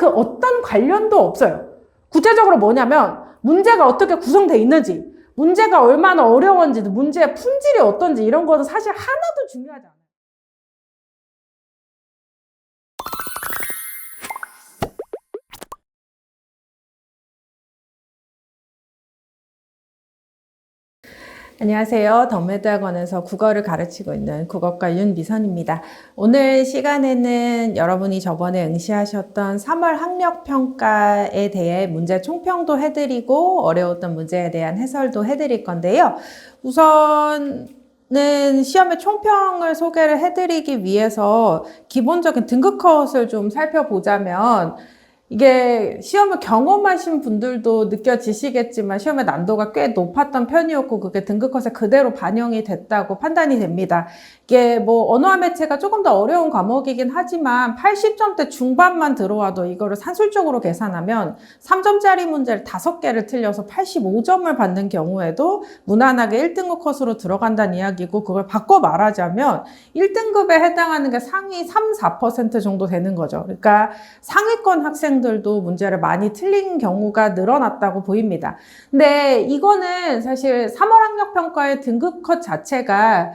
그 어떤 관련도 없어요. 구체적으로 뭐냐면 문제가 어떻게 구성되어 있는지, 문제가 얼마나 어려운지, 문제의 품질이 어떤지 이런 거는 사실 하나도 중요하지 않아요. 안녕하세요. 덕매대학원에서 국어를 가르치고 있는 국어과 윤미선입니다. 오늘 시간에는 여러분이 저번에 응시하셨던 3월 학력평가에 대해 문제 총평도 해드리고 어려웠던 문제에 대한 해설도 해드릴 건데요. 우선은 시험의 총평을 소개를 해드리기 위해서 기본적인 등급컷을 좀 살펴보자면 이게 시험을 경험하신 분들도 느껴지시겠지만 시험의 난도가 꽤 높았던 편이었고 그게 등급컷에 그대로 반영이 됐다고 판단이 됩니다. 이게 뭐 언어와 매체가 조금 더 어려운 과목이긴 하지만 80점대 중반만 들어와도 이거를 산술적으로 계산하면 3점짜리 문제를 5개를 틀려서 85점을 받는 경우에도 무난하게 1등급 컷으로 들어간다는 이야기고, 그걸 바꿔 말하자면 1등급에 해당하는 게 상위 3, 4% 정도 되는 거죠. 그러니까 상위권 학생들도 문제를 많이 틀린 경우가 늘어났다고 보입니다. 근데 이거는 사실 3월 학력평가의 등급 컷 자체가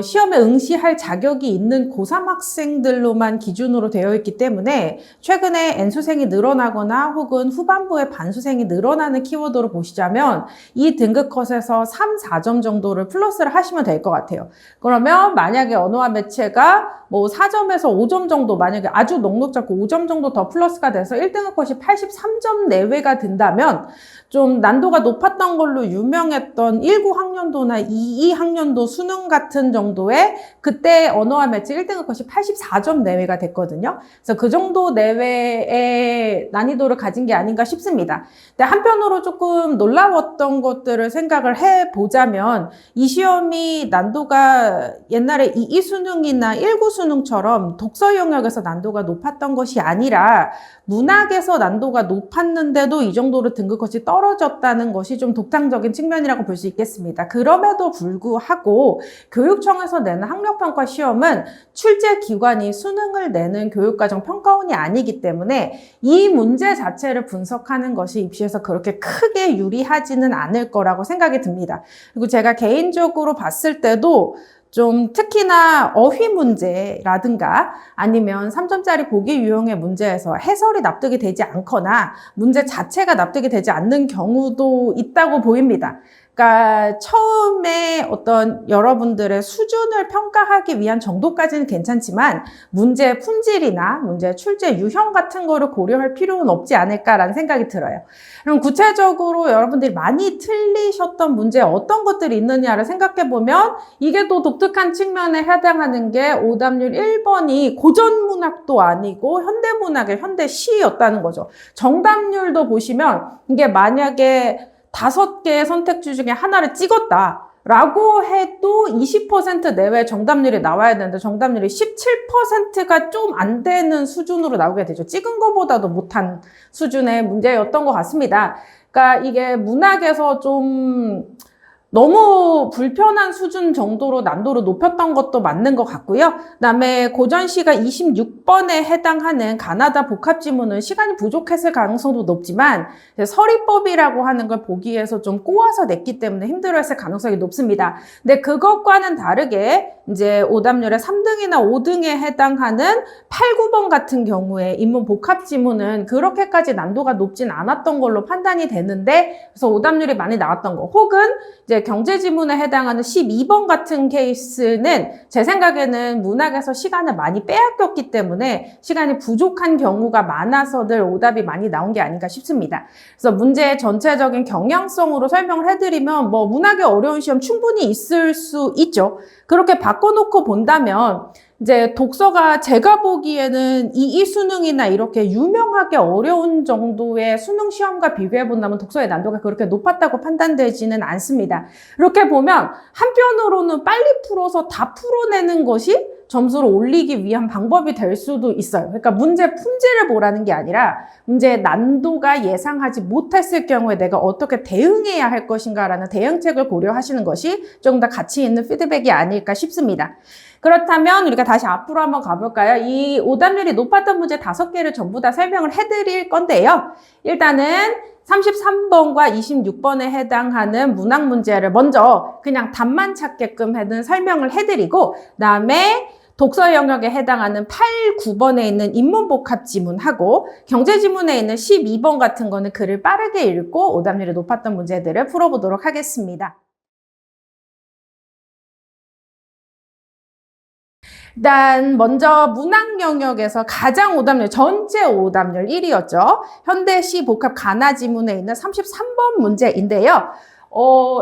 시험에 응시할 자격이 있는 고3 학생들로만 기준으로 되어 있기 때문에 최근에 N수생이 늘어나거나 혹은 후반부에 반수생이 늘어나는 키워드로 보시자면 이 등급컷에서 3, 4점 정도를 플러스를 하시면 될 것 같아요. 그러면 만약에 언어와 매체가 뭐 4점에서 5점 정도, 만약에 아주 넉넉 잡고 5점 정도 더 플러스가 돼서 1등급컷이 83점 내외가 된다면 좀 난도가 높았던 걸로 유명했던 19학년도나 22학년도 수능 같은 정도의 그때 언어와 매체 1등급 컷이 84점 내외가 됐거든요. 그래서 그 정도 내외의 난이도를 가진 게 아닌가 싶습니다. 근데 한편으로 조금 놀라웠던 것들을 생각을 해보자면 이 시험이 난도가 옛날에 22 수능이나 19 수능처럼 독서 영역에서 난도가 높았던 것이 아니라 문학에서 난도가 높았는데도 이 정도로 등급컷이 떨어졌다는 것이 좀 독창적인 측면이라고 볼 수 있겠습니다. 그럼에도 불구하고 교육청에서 내는 학력평가 시험은 출제기관이 수능을 내는 교육과정 평가원이 아니기 때문에 이 문제 자체를 분석하는 것이 입시에서 그렇게 크게 유리하지는 않을 거라고 생각이 듭니다. 그리고 제가 개인적으로 봤을 때도 좀 특히나 어휘 문제라든가 아니면 3점짜리 보기 유형의 문제에서 해설이 납득이 되지 않거나 문제 자체가 납득이 되지 않는 경우도 있다고 보입니다. 그러니까 처음에 어떤 여러분들의 수준을 평가하기 위한 정도까지는 괜찮지만 문제 품질이나 문제 출제 유형 같은 거를 고려할 필요는 없지 않을까라는 생각이 들어요. 그럼 구체적으로 여러분들이 많이 틀리셨던 문제 어떤 것들이 있느냐를 생각해 보면 이게 또 독특한 측면에 해당하는 게 오답률 1번이 고전문학도 아니고 현대문학의 현대시였다는 거죠. 정답률도 보시면 이게 만약에 5개의 선택지 중에 하나를 찍었다 라고 해도 20% 내외 정답률이 나와야 되는데 정답률이 17%가 좀 안 되는 수준으로 나오게 되죠. 찍은 것보다도 못한 수준의 문제였던 것 같습니다. 그러니까 이게 문학에서 좀 너무 불편한 수준 정도로 난도를 높였던 것도 맞는 것 같고요. 그다음에 고전시가 26번에 해당하는 가나다 복합지문은 시간이 부족했을 가능성도 높지만 서리법이라고 하는 걸 보기 위해서 좀 꼬아서 냈기 때문에 힘들어했을 가능성이 높습니다. 근데 그것과는 다르게 이제 오답률의 3등이나 5등에 해당하는 8, 9번 같은 경우에 인문 복합지문은 그렇게까지 난도가 높진 않았던 걸로 판단이 되는데 그래서 오답률이 많이 나왔던 거, 혹은 이제 경제지문에 해당하는 12번 같은 케이스는 제 생각에는 문학에서 시간을 많이 빼앗겼기 때문에 시간이 부족한 경우가 많아서들 오답이 많이 나온 게 아닌가 싶습니다. 그래서 문제의 전체적인 경향성으로 설명을 해드리면 뭐 문학의 어려운 시험 충분히 있을 수 있죠. 그렇게 바꿔놓고 본다면 이제 독서가 제가 보기에는 이 수능이나 이렇게 유명하게 어려운 정도의 수능 시험과 비교해 본다면 독서의 난도가 그렇게 높았다고 판단되지는 않습니다. 이렇게 보면 한편으로는 빨리 풀어서 다 풀어내는 것이 점수를 올리기 위한 방법이 될 수도 있어요. 그러니까 문제 품질을 보라는 게 아니라 문제의 난도가 예상하지 못했을 경우에 내가 어떻게 대응해야 할 것인가라는 대응책을 고려하시는 것이 좀 더 가치 있는 피드백이 아닐까 싶습니다. 그렇다면 우리가 다시 앞으로 한번 가볼까요? 이 오답률이 높았던 문제 5개를 전부 다 설명을 해드릴 건데요. 일단은 33번과 26번에 해당하는 문학 문제를 먼저 그냥 답만 찾게끔 설명을 해드리고 그다음에 독서 영역에 해당하는 8, 9번에 있는 인문복합 지문하고 경제 지문에 있는 12번 같은 거는 글을 빠르게 읽고 오답률이 높았던 문제들을 풀어보도록 하겠습니다. 일단 먼저 문학 영역에서 가장 오답률, 전체 오답률 1위였죠. 현대시 복합 가나 지문에 있는 33번 문제인데요.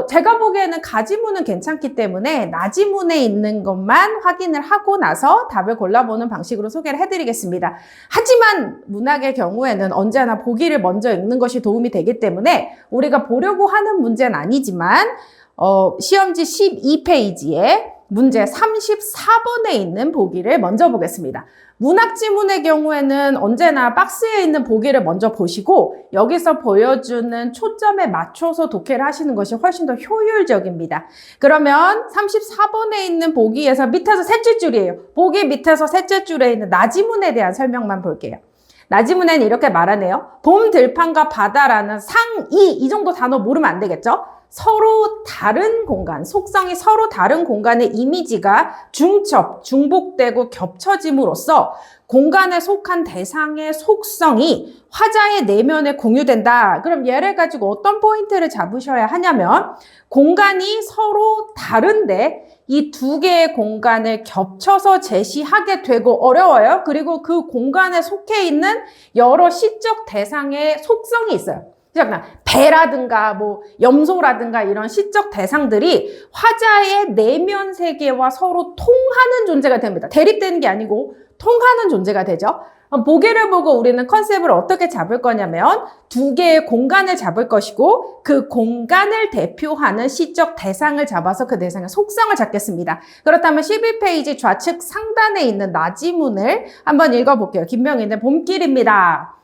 제가 보기에는 가지문은 괜찮기 때문에 나지문에 있는 것만 확인을 하고 나서 답을 골라보는 방식으로 소개를 해드리겠습니다. 하지만 문학의 경우에는 언제나 보기를 먼저 읽는 것이 도움이 되기 때문에 우리가 보려고 하는 문제는 아니지만 시험지 12페이지에 문제 34번에 있는 보기를 먼저 보겠습니다. 문학 지문의 경우에는 언제나 박스에 있는 보기를 먼저 보시고 여기서 보여주는 초점에 맞춰서 독해를 하시는 것이 훨씬 더 효율적입니다. 그러면 34번에 있는 보기에서 밑에서 셋째 줄이에요. 보기 밑에서 셋째 줄에 있는 나지문에 대한 설명만 볼게요. 나지문에는 이렇게 말하네요. 봄, 들판과 바다라는 상이 이 정도 단어 모르면 안 되겠죠? 서로 다른 공간, 속성이 서로 다른 공간의 이미지가 중첩, 중복되고 겹쳐짐으로써 공간에 속한 대상의 속성이 화자의 내면에 공유된다. 그럼 얘를 가지고 어떤 포인트를 잡으셔야 하냐면 공간이 서로 다른데 이 두 개의 공간을 겹쳐서 제시하게 되고 어려워요. 그리고 그 공간에 속해 있는 여러 시적 대상의 속성이 있어요. 배라든가 염소라든가 이런 시적 대상들이 화자의 내면 세계와 서로 통하는 존재가 됩니다. 대립되는 게 아니고 통하는 존재가 되죠. 보기를 보고 우리는 컨셉을 어떻게 잡을 거냐면 두 개의 공간을 잡을 것이고 그 공간을 대표하는 시적 대상을 잡아서 그 대상의 속성을 잡겠습니다. 그렇다면 11페이지 좌측 상단에 있는 나지문을 한번 읽어볼게요. 김명희의 봄길입니다.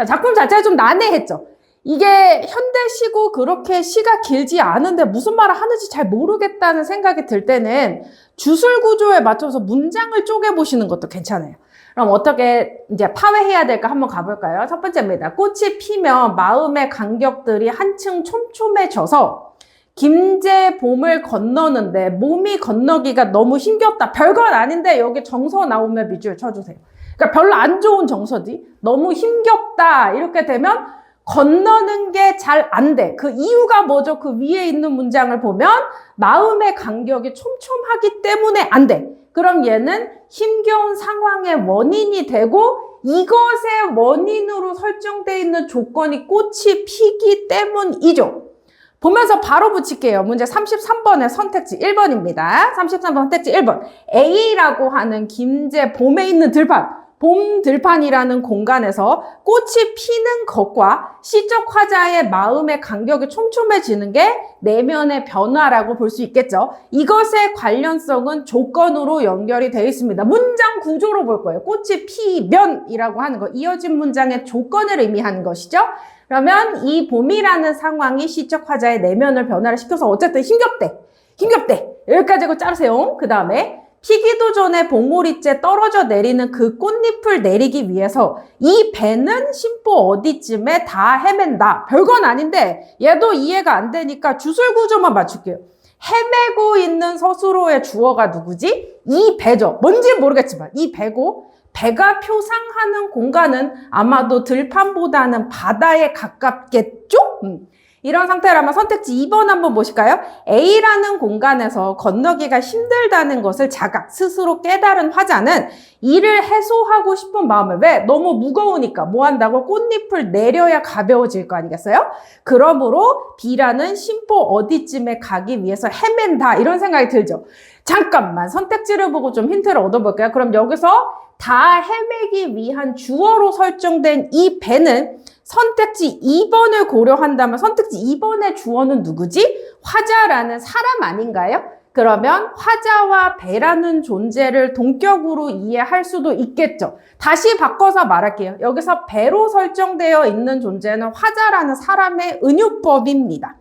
작품 자체가 좀 난해했죠. 이게 현대시고 그렇게 시가 길지 않은데 무슨 말을 하는지 잘 모르겠다는 생각이 들 때는 주술 구조에 맞춰서 문장을 쪼개보시는 것도 괜찮아요. 그럼 어떻게 이제 파회해야 될까 한번 가볼까요? 첫 번째입니다. 꽃이 피면 마음의 간격들이 한층 촘촘해져서 김제 봄을 건너는데 몸이 건너기가 너무 힘겹다. 별건 아닌데 여기 정서 나오면 밑줄 쳐주세요. 그러니까 별로 안 좋은 정서지. 너무 힘겹다. 이렇게 되면 건너는 게 잘 안 돼. 그 이유가 뭐죠? 그 위에 있는 문장을 보면 마음의 간격이 촘촘하기 때문에 안 돼. 그럼 얘는 힘겨운 상황의 원인이 되고 이것의 원인으로 설정되어 있는 조건이 꽃이 피기 때문이죠. 보면서 바로 붙일게요. 문제 33번의 선택지 1번입니다. 33번 선택지 1번. A라고 하는 김제 봄에 있는 들판. 봄 들판이라는 공간에서 꽃이 피는 것과 시적 화자의 마음의 간격이 촘촘해지는 게 내면의 변화라고 볼 수 있겠죠. 이것의 관련성은 조건으로 연결이 되어 있습니다. 문장 구조로 볼 거예요. 꽃이 피면이라고 하는 거, 이어진 문장의 조건을 의미하는 것이죠. 그러면 이 봄이라는 상황이 시적 화자의 내면을 변화를 시켜서 어쨌든 힘겹대. 여기까지 하고 자르세요. 그 다음에 피기도 전에 봉오리째 떨어져 내리는 그 꽃잎을 내리기 위해서 이 배는 심보 어디쯤에 다 헤맨다. 별건 아닌데 얘도 이해가 안 되니까 주술 구조만 맞출게요. 헤매고 있는 서술어의 주어가 누구지? 이 배죠. 뭔지 모르겠지만 이 배고 배가 표상하는 공간은 아마도 들판보다는 바다에 가깝겠죠? 이런 상태라면 선택지 2번 한번 보실까요? A라는 공간에서 건너기가 힘들다는 것을 스스로 깨달은 화자는 이를 해소하고 싶은 마음에 왜? 너무 무거우니까 뭐 한다고? 꽃잎을 내려야 가벼워질 거 아니겠어요? 그러므로 B라는 심보 어디쯤에 가기 위해서 헤맨다 이런 생각이 들죠. 잠깐만 선택지를 보고 좀 힌트를 얻어볼까요? 그럼 여기서 다 헤매기 위한 주어로 설정된 이 배는 선택지 2번을 고려한다면 선택지 2번의 주어는 누구지? 화자라는 사람 아닌가요? 그러면 화자와 배라는 존재를 동격으로 이해할 수도 있겠죠. 다시 바꿔서 말할게요. 여기서 배로 설정되어 있는 존재는 화자라는 사람의 은유법입니다.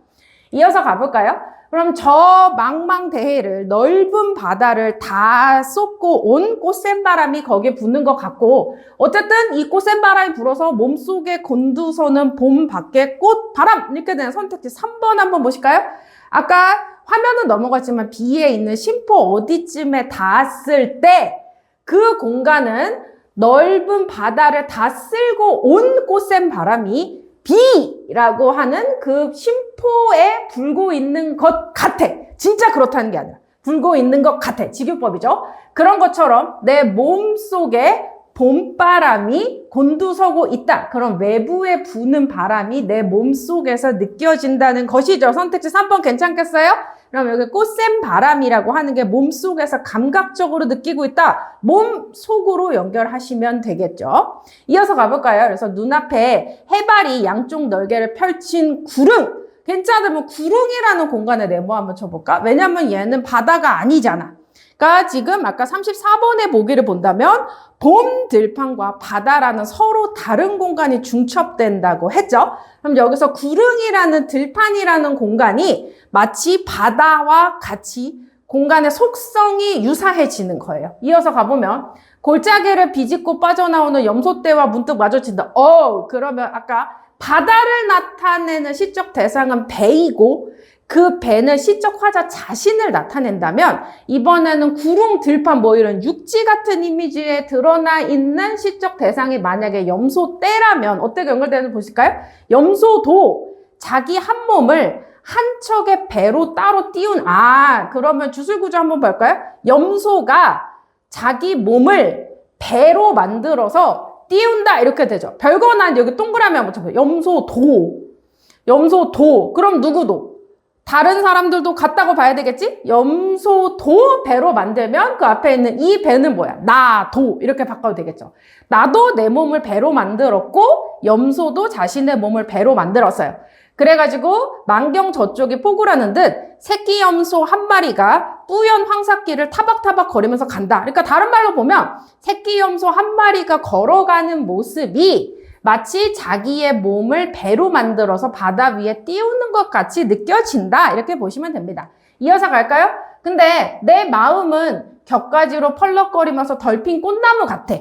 이어서 가볼까요? 그럼 저 망망대해를, 넓은 바다를 다 쏟고 온 꽃샘바람이 거기에 부는 것 같고, 어쨌든 이 꽃샘바람이 불어서 몸속에 곤두서는 봄 밖의 꽃바람, 이렇게 되는 선택지 3번 한번 보실까요? 아까 화면은 넘어갔지만 B에 있는 심포 어디쯤에 닿았을 때 그 공간은 넓은 바다를 다 쓸고 온 꽃샘바람이 B라고 하는 그 심포에 불고 있는 것 같아. 진짜 그렇다는 게 아니라 불고 있는 것 같아. 직유법이죠. 그런 것처럼 내 몸속에 봄바람이 곤두서고 있다. 그럼 외부에 부는 바람이 내 몸속에서 느껴진다는 것이죠. 선택지 3번 괜찮겠어요? 그럼 여기 꽃샘바람이라고 하는 게 몸속에서 감각적으로 느끼고 있다. 몸속으로 연결하시면 되겠죠. 이어서 가볼까요? 그래서 눈앞에 해발이 양쪽 날개를 펼친 구릉. 괜찮으면 구릉이라는 공간에 네모 한번 쳐볼까? 왜냐면 얘는 바다가 아니잖아. 그러니까 지금 아까 34번의 보기를 본다면 봄 들판과 바다라는 서로 다른 공간이 중첩된다고 했죠. 그럼 여기서 구릉이라는 들판이라는 공간이 마치 바다와 같이 공간의 속성이 유사해지는 거예요. 이어서 가보면 골짜기를 비집고 빠져나오는 염소떼와 문득 마주친다. 그러면 아까 바다를 나타내는 시적 대상은 배이고 그 배는 시적 화자 자신을 나타낸다면 이번에는 구릉, 들판 뭐 이런 육지 같은 이미지에 드러나 있는 시적 대상이 만약에 염소떼라면 어떻게 연결되는지 보실까요? 염소도 자기 한 몸을 한 척의 배로 따로 띄운 그러면 주술구조 한번 볼까요? 염소가 자기 몸을 배로 만들어서 띄운다 이렇게 되죠. 별거는 아닌데 여기 동그라미 한번 쳐보세요. 염소도. 그럼 누구도? 다른 사람들도 같다고 봐야 되겠지? 염소도 배로 만들면 그 앞에 있는 이 배는 뭐야? 나도 이렇게 바꿔도 되겠죠. 나도 내 몸을 배로 만들었고 염소도 자신의 몸을 배로 만들었어요. 그래가지고 만경 저쪽이 포구라는 듯 새끼 염소 한 마리가 뿌연 황사길을 타박타박 거리면서 간다. 그러니까 다른 말로 보면 새끼 염소 한 마리가 걸어가는 모습이 마치 자기의 몸을 배로 만들어서 바다 위에 띄우는 것 같이 느껴진다. 이렇게 보시면 됩니다. 이어서 갈까요? 근데 내 마음은 격가지로 펄럭거리면서 덜핀 꽃나무 같아.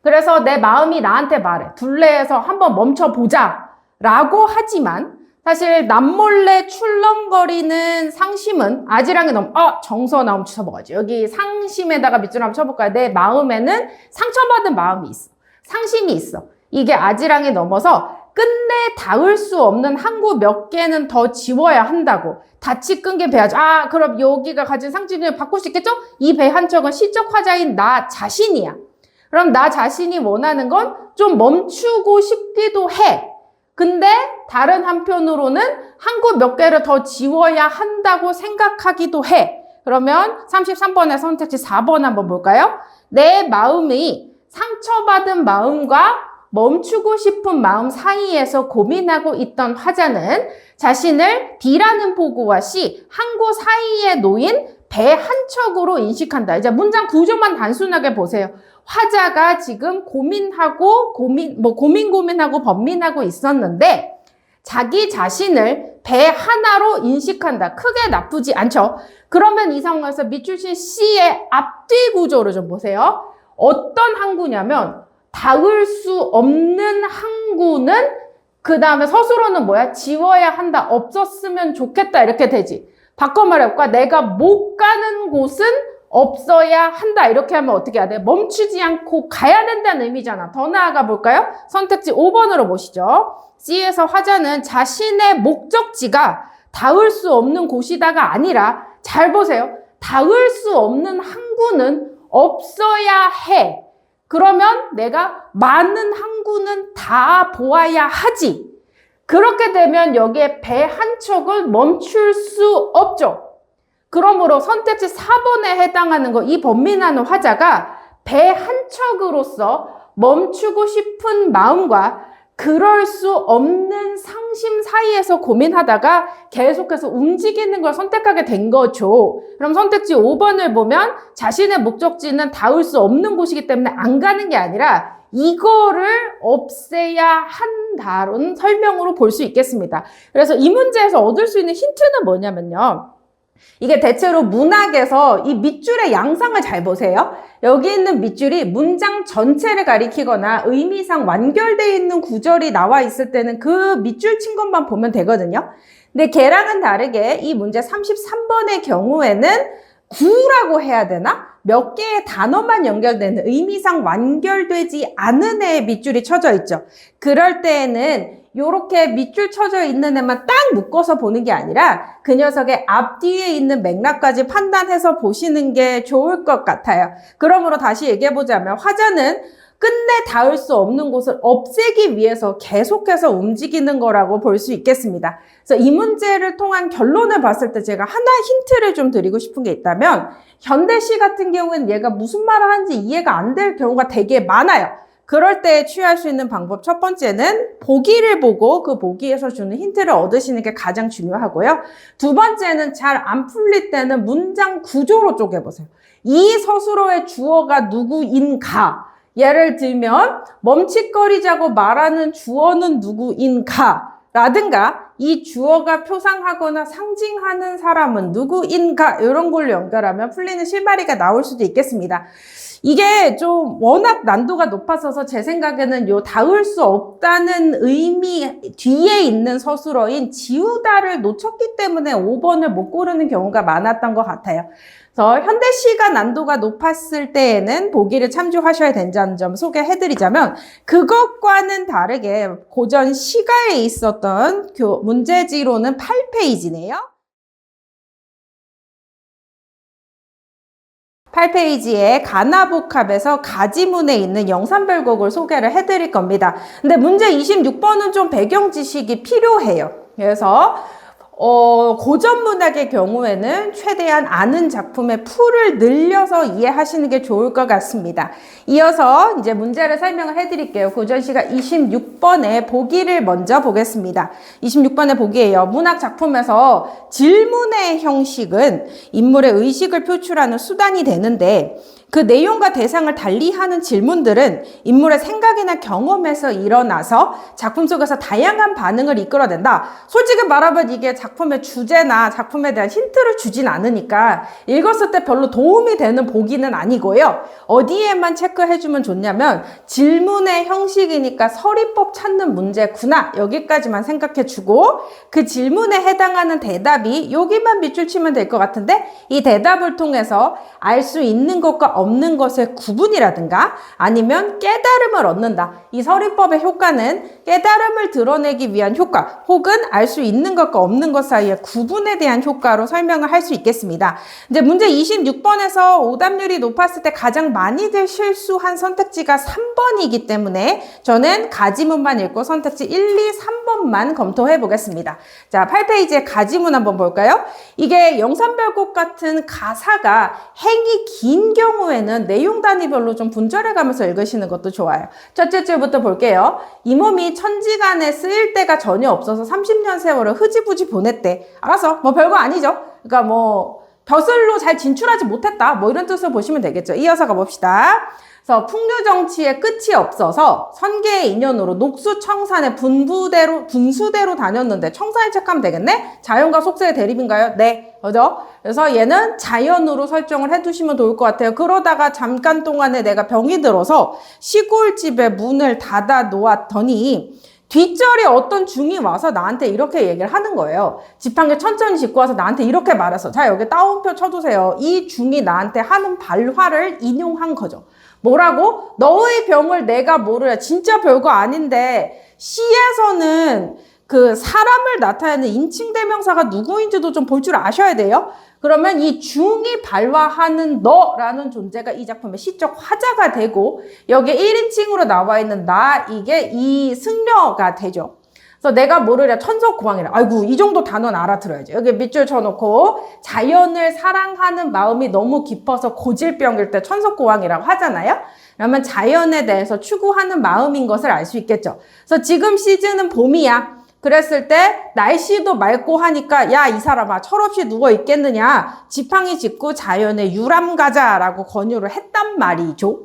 그래서 내 마음이 나한테 말해. 둘레에서 한번 멈춰보자. 라고 하지만 사실 남몰래 출렁거리는 상심은 아지랑이 정서 나오면 쳐먹어야지. 여기 상심에다가 밑줄 한번 쳐볼까요? 내 마음에는 상처받은 마음이 있어. 상심이 있어. 이게 아지랑이 넘어서 끝내 닿을 수 없는 항구 몇 개는 더 지워야 한다고. 닻이 끈 게 배야죠. 그럼 여기가 가진 상징을 바꿀 수 있겠죠? 이 배 한 척은 시적 화자인 나 자신이야. 그럼 나 자신이 원하는 건 좀 멈추고 싶기도 해. 근데 다른 한편으로는 항구 몇 개를 더 지워야 한다고 생각하기도 해. 그러면 33번의 선택지 4번 한번 볼까요? 내 마음이 상처받은 마음과 멈추고 싶은 마음 사이에서 고민하고 있던 화자는 자신을 D라는 포구와 C, 항구 사이에 놓인 배 한 척으로 인식한다. 이제 문장 구조만 단순하게 보세요. 화자가 지금 고민하고 번민하고 있었는데 자기 자신을 배 하나로 인식한다. 크게 나쁘지 않죠? 그러면 이 상황에서 밑줄친 C의 앞뒤 구조를 좀 보세요. 어떤 항구냐면 닿을 수 없는 항구는 그 다음에 서술어는 뭐야? 지워야 한다. 없었으면 좋겠다. 이렇게 되지. 바꿔 말해볼까? 내가 못 가는 곳은 없어야 한다. 이렇게 하면 어떻게 해야 돼? 멈추지 않고 가야 된다는 의미잖아. 더 나아가 볼까요? 선택지 5번으로 보시죠. C에서 화자는 자신의 목적지가 닿을 수 없는 곳이다가 아니라 잘 보세요. 닿을 수 없는 항구는 없어야 해. 그러면 내가 많은 항구는 다 보아야 하지. 그렇게 되면 여기에 배 한 척을 멈출 수 없죠. 그러므로 선택지 4번에 해당하는 거, 이 번민하는 화자가 배 한 척으로서 멈추고 싶은 마음과 그럴 수 없는 상심 사이에서 고민하다가 계속해서 움직이는 걸 선택하게 된 거죠. 그럼 선택지 5번을 보면 자신의 목적지는 닿을 수 없는 곳이기 때문에 안 가는 게 아니라 이거를 없애야 한다는 설명으로 볼 수 있겠습니다. 그래서 이 문제에서 얻을 수 있는 힌트는 뭐냐면요. 이게 대체로 문학에서 이 밑줄의 양상을 잘 보세요. 여기 있는 밑줄이 문장 전체를 가리키거나 의미상 완결되어 있는 구절이 나와 있을 때는 그 밑줄 친 것만 보면 되거든요. 근데 걔랑은 다르게 이 문제 33번의 경우에는 구라고 해야 되나? 몇 개의 단어만 연결되는 의미상 완결되지 않은 애의 밑줄이 쳐져 있죠. 그럴 때에는 요렇게 밑줄 쳐져 있는 애만 딱 묶어서 보는 게 아니라 그 녀석의 앞뒤에 있는 맥락까지 판단해서 보시는 게 좋을 것 같아요. 그러므로 다시 얘기해보자면 화자는 끝내 닿을 수 없는 곳을 없애기 위해서 계속해서 움직이는 거라고 볼 수 있겠습니다. 그래서 이 문제를 통한 결론을 봤을 때 제가 하나 힌트를 좀 드리고 싶은 게 있다면 현대시 같은 경우에는 얘가 무슨 말을 하는지 이해가 안 될 경우가 되게 많아요. 그럴 때 취할 수 있는 방법 첫 번째는 보기를 보고 그 보기에서 주는 힌트를 얻으시는 게 가장 중요하고요. 두 번째는 잘 안 풀릴 때는 문장 구조로 쪼개보세요. 이 서술어의 주어가 누구인가? 예를 들면 멈칫거리자고 말하는 주어는 누구인가? 라든가 이 주어가 표상하거나 상징하는 사람은 누구인가? 이런 걸로 연결하면 풀리는 실마리가 나올 수도 있겠습니다. 이게 좀 워낙 난도가 높아서서 제 생각에는 요 닿을 수 없다는 의미 뒤에 있는 서술어인 지우다를 놓쳤기 때문에 5번을 못 고르는 경우가 많았던 것 같아요. 그래서 현대시가 난도가 높았을 때에는 보기를 참조하셔야 된다는 점 소개해드리자면 그것과는 다르게 고전 시가에 있었던 문제지로는 8페이지네요. 8페이지에 가나복합에서 가지문에 있는 영산별곡을 소개를 해드릴 겁니다. 근데 문제 26번은 좀 배경 지식이 필요해요. 그래서 고전 문학의 경우에는 최대한 아는 작품의 풀을 늘려서 이해하시는 게 좋을 것 같습니다. 이어서 이제 문제를 설명을 해드릴게요. 고전시가 26번의 보기를 먼저 보겠습니다. 26번의 보기예요. 문학 작품에서 질문의 형식은 인물의 의식을 표출하는 수단이 되는데 그 내용과 대상을 달리하는 질문들은 인물의 생각이나 경험에서 일어나서 작품 속에서 다양한 반응을 이끌어낸다. 솔직히 말하면 이게 작품의 주제나 작품에 대한 힌트를 주진 않으니까 읽었을 때 별로 도움이 되는 보기는 아니고요. 어디에만 체크해주면 좋냐면 질문의 형식이니까 서리법 찾는 문제구나. 여기까지만 생각해주고 그 질문에 해당하는 대답이 여기만 밑줄 치면 될 것 같은데 이 대답을 통해서 알 수 있는 것과 없는 것의 구분이라든가 아니면 깨달음을 얻는다. 이 서리법의 효과는 깨달음을 드러내기 위한 효과 혹은 알 수 있는 것과 없는 것 사이의 구분에 대한 효과로 설명을 할 수 있겠습니다. 이제 문제 26번에서 오답률이 높았을 때 가장 많이들 실수한 선택지가 3번이기 때문에 저는 가지문만 읽고 선택지 1, 2, 3번만 검토해 보겠습니다. 자, 8페이지의 가지문 한번 볼까요? 이게 영산별곡 같은 가사가 행이 긴 경우에는 내용 단위별로 좀 분절해 가면서 읽으시는 것도 좋아요. 첫째 줄부터 볼게요. 이 몸이 천지간에 쓰일 데가 전혀 없어서 30년 세월을 흐지부지 보냈대. 알았어. 뭐 별거 아니죠. 그러니까 뭐 벼슬로 잘 진출하지 못했다. 뭐 이런 뜻으로 보시면 되겠죠. 이어서 가봅시다. 그래서 풍류 정치의 끝이 없어서 선계의 인연으로 녹수 청산의 분수대로 다녔는데 청산에 체크하면 되겠네? 자연과 속세의 대립인가요? 네. 그죠? 그래서 얘는 자연으로 설정을 해두시면 좋을 것 같아요. 그러다가 잠깐 동안에 내가 병이 들어서 시골집에 문을 닫아 놓았더니 뒷절에 어떤 중이 와서 나한테 이렇게 얘기를 하는 거예요. 집 한 개 천천히 짓고 와서 나한테 이렇게 말해서 자 여기 따옴표 쳐두세요. 이 중이 나한테 하는 발화를 인용한 거죠. 뭐라고? 너의 병을 내가 모르야. 진짜 별거 아닌데 시에서는 그 사람을 나타내는 인칭대명사가 누구인지도 좀 볼 줄 아셔야 돼요. 그러면 이 중이 발화하는 너라는 존재가 이 작품의 시적 화자가 되고 여기에 1인칭으로 나와 있는 나 이게 이 승려가 되죠. 그래서 내가 모르랴 천석고왕이라. 아이고 이 정도 단어는 알아들어야지. 여기 밑줄 쳐놓고 자연을 사랑하는 마음이 너무 깊어서 고질병일 때 천석고왕이라고 하잖아요. 그러면 자연에 대해서 추구하는 마음인 것을 알 수 있겠죠. 그래서 지금 시즌은 봄이야. 그랬을 때 날씨도 맑고 하니까 야, 이 사람아 철없이 누워 있겠느냐, 지팡이 짚고 자연에 유람 가자라고 권유를 했단 말이죠.